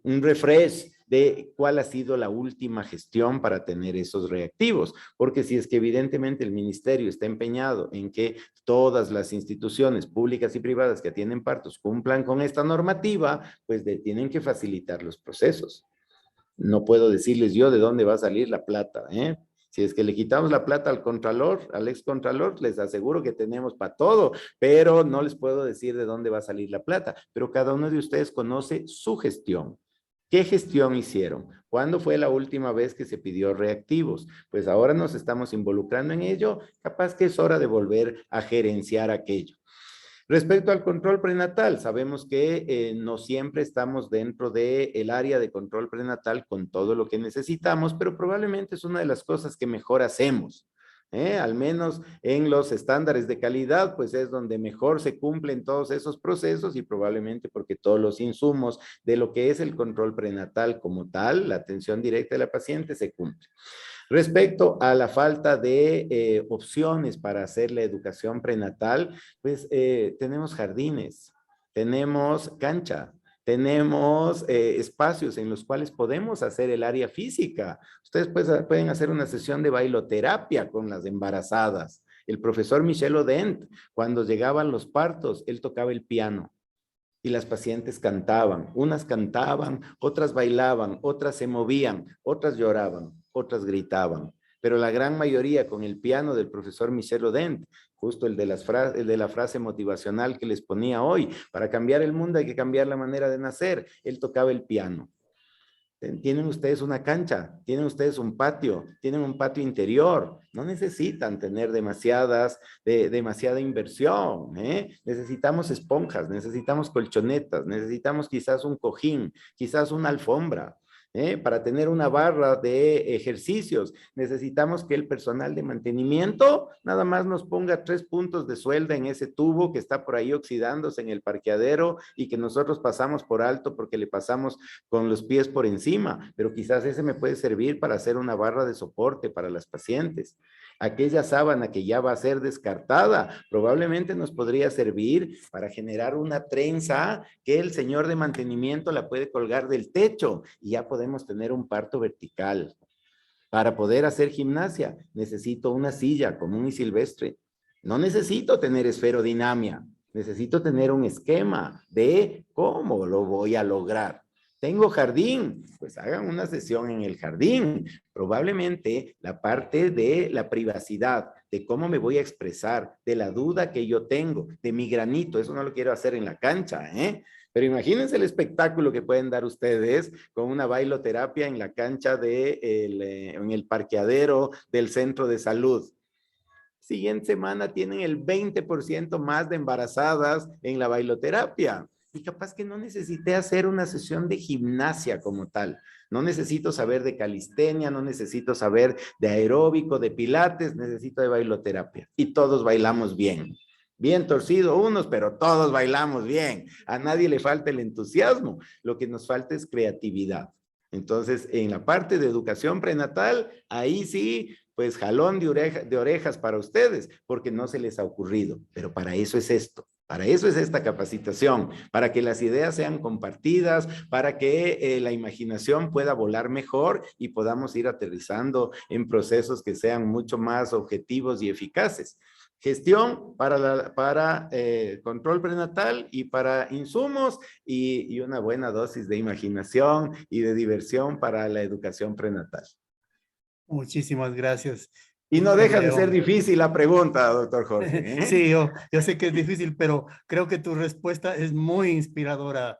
refresh de cuál ha sido la última gestión para tener esos reactivos. Porque si es que evidentemente el ministerio está empeñado en que todas las instituciones públicas y privadas que atienden partos cumplan con esta normativa, pues tienen que facilitar los procesos. No puedo decirles yo de dónde va a salir la plata, Si es que le quitamos la plata al contralor, al excontralor, les aseguro que tenemos para todo, pero no les puedo decir de dónde va a salir la plata. Pero cada uno de ustedes conoce su gestión. ¿Qué gestión hicieron? ¿Cuándo fue la última vez que se pidió reactivos? Pues ahora nos estamos involucrando en ello, capaz que es hora de volver a gerenciar aquello. Respecto al control prenatal, sabemos que no siempre estamos dentro del área de control prenatal con todo lo que necesitamos, pero probablemente es una de las cosas que mejor hacemos. Al menos en los estándares de calidad, pues es donde mejor se cumplen todos esos procesos y probablemente porque todos los insumos de lo que es el control prenatal como tal, la atención directa de la paciente, se cumplen. Respecto a la falta de opciones para hacer la educación prenatal, pues tenemos jardines, tenemos cancha, tenemos espacios en los cuales podemos hacer el área física. Ustedes pueden hacer una sesión de bailoterapia con las embarazadas. El profesor Michel Odent, cuando llegaban los partos, él tocaba el piano. Y las pacientes cantaban, unas cantaban, otras bailaban, otras se movían, otras lloraban, otras gritaban. Pero la gran mayoría con el piano del profesor Michel Odent, justo el de la frase motivacional que les ponía hoy, para cambiar el mundo hay que cambiar la manera de nacer, él tocaba el piano. Tienen ustedes una cancha, tienen ustedes un patio, tienen un patio interior, no necesitan tener demasiada inversión, Necesitamos esponjas, necesitamos colchonetas, necesitamos quizás un cojín, quizás una alfombra. Para tener una barra de ejercicios, necesitamos que el personal de mantenimiento nada más nos ponga 3 puntos de suelda en ese tubo que está por ahí oxidándose en el parqueadero y que nosotros pasamos por alto porque le pasamos con los pies por encima, pero quizás ese me puede servir para hacer una barra de soporte para las pacientes. Aquella sábana que ya va a ser descartada, probablemente nos podría servir para generar una trenza que el señor de mantenimiento la puede colgar del techo y ya podemos tener un parto vertical. Para poder hacer gimnasia, necesito una silla común y silvestre. No necesito tener esferodinamia, necesito tener un esquema de cómo lo voy a lograr. Tengo jardín, pues hagan una sesión en el jardín. Probablemente la parte de la privacidad, de cómo me voy a expresar, de la duda que yo tengo, de mi granito, eso no lo quiero hacer en la cancha, Pero imagínense el espectáculo que pueden dar ustedes con una bailoterapia en la cancha en el parqueadero del centro de salud. Siguiente semana tienen el 20% más de embarazadas en la bailoterapia. Y capaz que no necesité hacer una sesión de gimnasia como tal. No necesito saber de calistenia, no necesito saber de aeróbico, de pilates, necesito de bailoterapia. Y todos bailamos bien. Bien torcido unos, pero todos bailamos bien. A nadie le falta el entusiasmo. Lo que nos falta es creatividad. Entonces, en la parte de educación prenatal, ahí sí, pues jalón de orejas para ustedes, porque no se les ha ocurrido. Pero para eso es esto. Para eso es esta capacitación, para que las ideas sean compartidas, para que la imaginación pueda volar mejor y podamos ir aterrizando en procesos que sean mucho más objetivos y eficaces. Gestión para control prenatal y para insumos y una buena dosis de imaginación y de diversión para la educación prenatal. Muchísimas gracias. Y no Doctor deja de ser León. difícil la pregunta, doctor Jorge, ¿eh? Sí, yo sé que es difícil, pero creo que tu respuesta es muy inspiradora,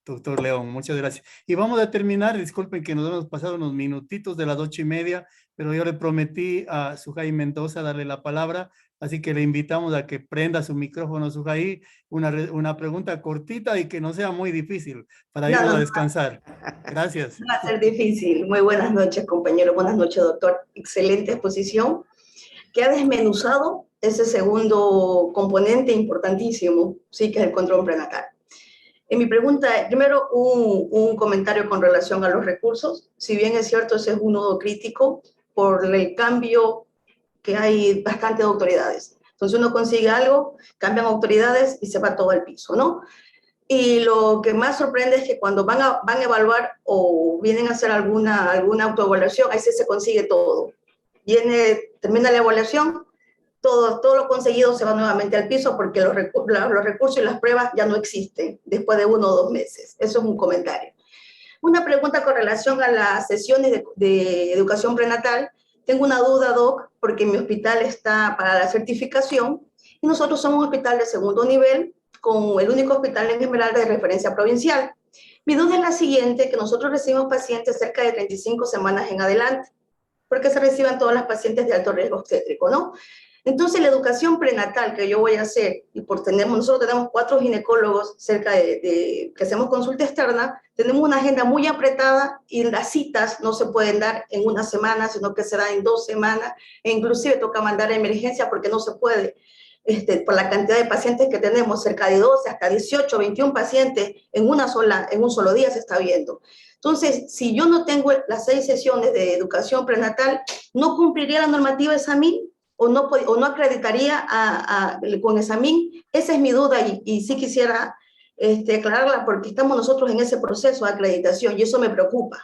doctor León. Muchas gracias. Y vamos a terminar, disculpen que nos hemos pasado unos minutitos de las 8:30, pero yo le prometí a Sujay Mendoza darle la palabra, así que le invitamos a que prenda su micrófono, Sujay, una pregunta cortita y que no sea muy difícil para No, irnos no, a no descansar. Gracias. va a ser difícil. Muy buenas noches, compañero. Buenas noches, doctor. Excelente exposición que ha desmenuzado ese segundo componente importantísimo, sí, que es el control prenatal. En mi pregunta, primero un comentario con relación a los recursos. Si bien es cierto, ese es un nodo crítico por el cambio que hay bastante autoridades. Entonces uno consigue algo, cambian autoridades y se va todo al piso, ¿no? Y lo que más sorprende es que cuando van a evaluar o vienen a hacer alguna autoevaluación, ahí sí se consigue todo. Termina la evaluación, todo lo conseguido se va nuevamente al piso porque los recursos y las pruebas ya no existen después de 1 o 2 meses. Eso es un comentario. Una pregunta con relación a las sesiones de educación prenatal. Tengo una duda, Doc, porque mi hospital está para la certificación y nosotros somos un hospital de segundo nivel con el único hospital en Esmeralda de referencia provincial. Mi duda es la siguiente, que nosotros recibimos pacientes cerca de 35 semanas en adelante, porque se reciben todas las pacientes de alto riesgo obstétrico, ¿no? Entonces, la educación prenatal que yo voy a hacer, y nosotros tenemos 4 ginecólogos cerca que hacemos consulta externa, tenemos una agenda muy apretada y las citas no se pueden dar en 1 semana, sino que se dan en 2 semanas, e inclusive toca mandar a emergencia porque no se puede, por la cantidad de pacientes que tenemos, cerca de 12 hasta 18, 21 pacientes en un solo día se está viendo. Entonces, si yo no tengo las 6 sesiones de educación prenatal, ¿no cumpliría la normativa ESAMIN? O no acreditaría con ESAMIN. Esa es mi duda y sí quisiera aclararla porque estamos nosotros en ese proceso de acreditación y eso me preocupa.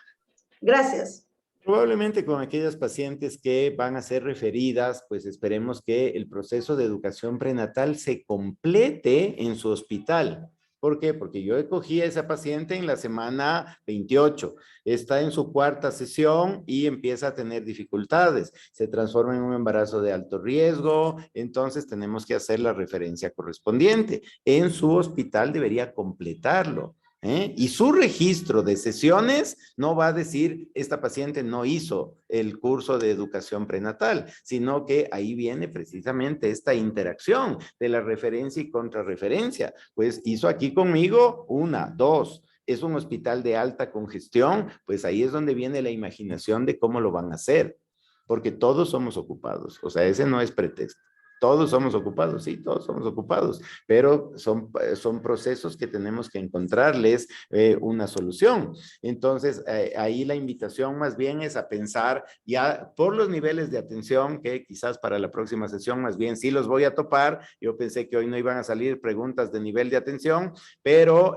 Gracias. Probablemente con aquellas pacientes que van a ser referidas, pues esperemos que el proceso de educación prenatal se complete en su hospital. ¿Por qué? Porque yo escogí a esa paciente en la semana 28, está en su 4ª sesión y empieza a tener dificultades, se transforma en un embarazo de alto riesgo, entonces tenemos que hacer la referencia correspondiente. En su hospital debería completarlo. Y su registro de sesiones no va a decir esta paciente no hizo el curso de educación prenatal, sino que ahí viene precisamente esta interacción de la referencia y contrarreferencia. Pues hizo aquí conmigo 1, 2, es un hospital de alta congestión, pues ahí es donde viene la imaginación de cómo lo van a hacer, porque todos somos ocupados, o sea, ese no es pretexto. Todos somos ocupados, sí, todos somos ocupados, pero son procesos que tenemos que encontrarles una solución. Entonces, ahí la invitación más bien es a pensar ya por los niveles de atención que quizás para la próxima sesión más bien sí los voy a topar. Yo pensé que hoy no iban a salir preguntas de nivel de atención, pero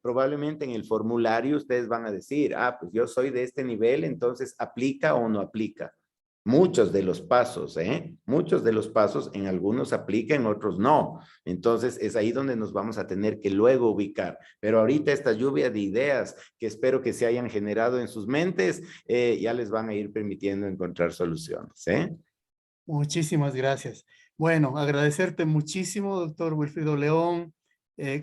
probablemente en el formulario ustedes van a decir, pues yo soy de este nivel, entonces ¿aplica o no aplica? Muchos de los pasos, muchos de los pasos en algunos aplican, en otros no. Entonces es ahí donde nos vamos a tener que luego ubicar. Pero ahorita esta lluvia de ideas que espero que se hayan generado en sus mentes, ya les van a ir permitiendo encontrar soluciones. Muchísimas gracias. Bueno, agradecerte muchísimo, doctor Wilfrido León.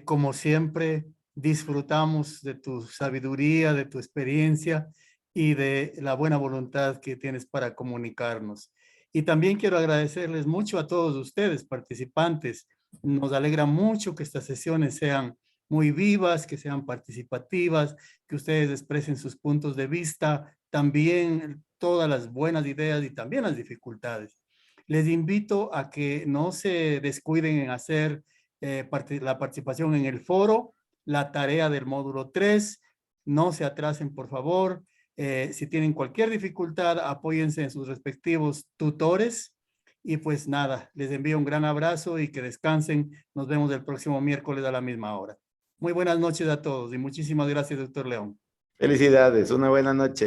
Como siempre, disfrutamos de tu sabiduría, de tu experiencia y de la buena voluntad que tienes para comunicarnos. Y también quiero agradecerles mucho a todos ustedes, participantes. Nos alegra mucho que estas sesiones sean muy vivas, que sean participativas, que ustedes expresen sus puntos de vista, también todas las buenas ideas y también las dificultades. Les invito a que no se descuiden en hacer la participación en el foro, la tarea del módulo 3. No se atrasen, por favor. Si tienen cualquier dificultad, apóyense en sus respectivos tutores Y pues nada, les envío un gran abrazo y que descansen. Nos vemos el próximo miércoles a la misma hora. Muy buenas noches a todos y muchísimas gracias, doctor León. Felicidades, una buena noche.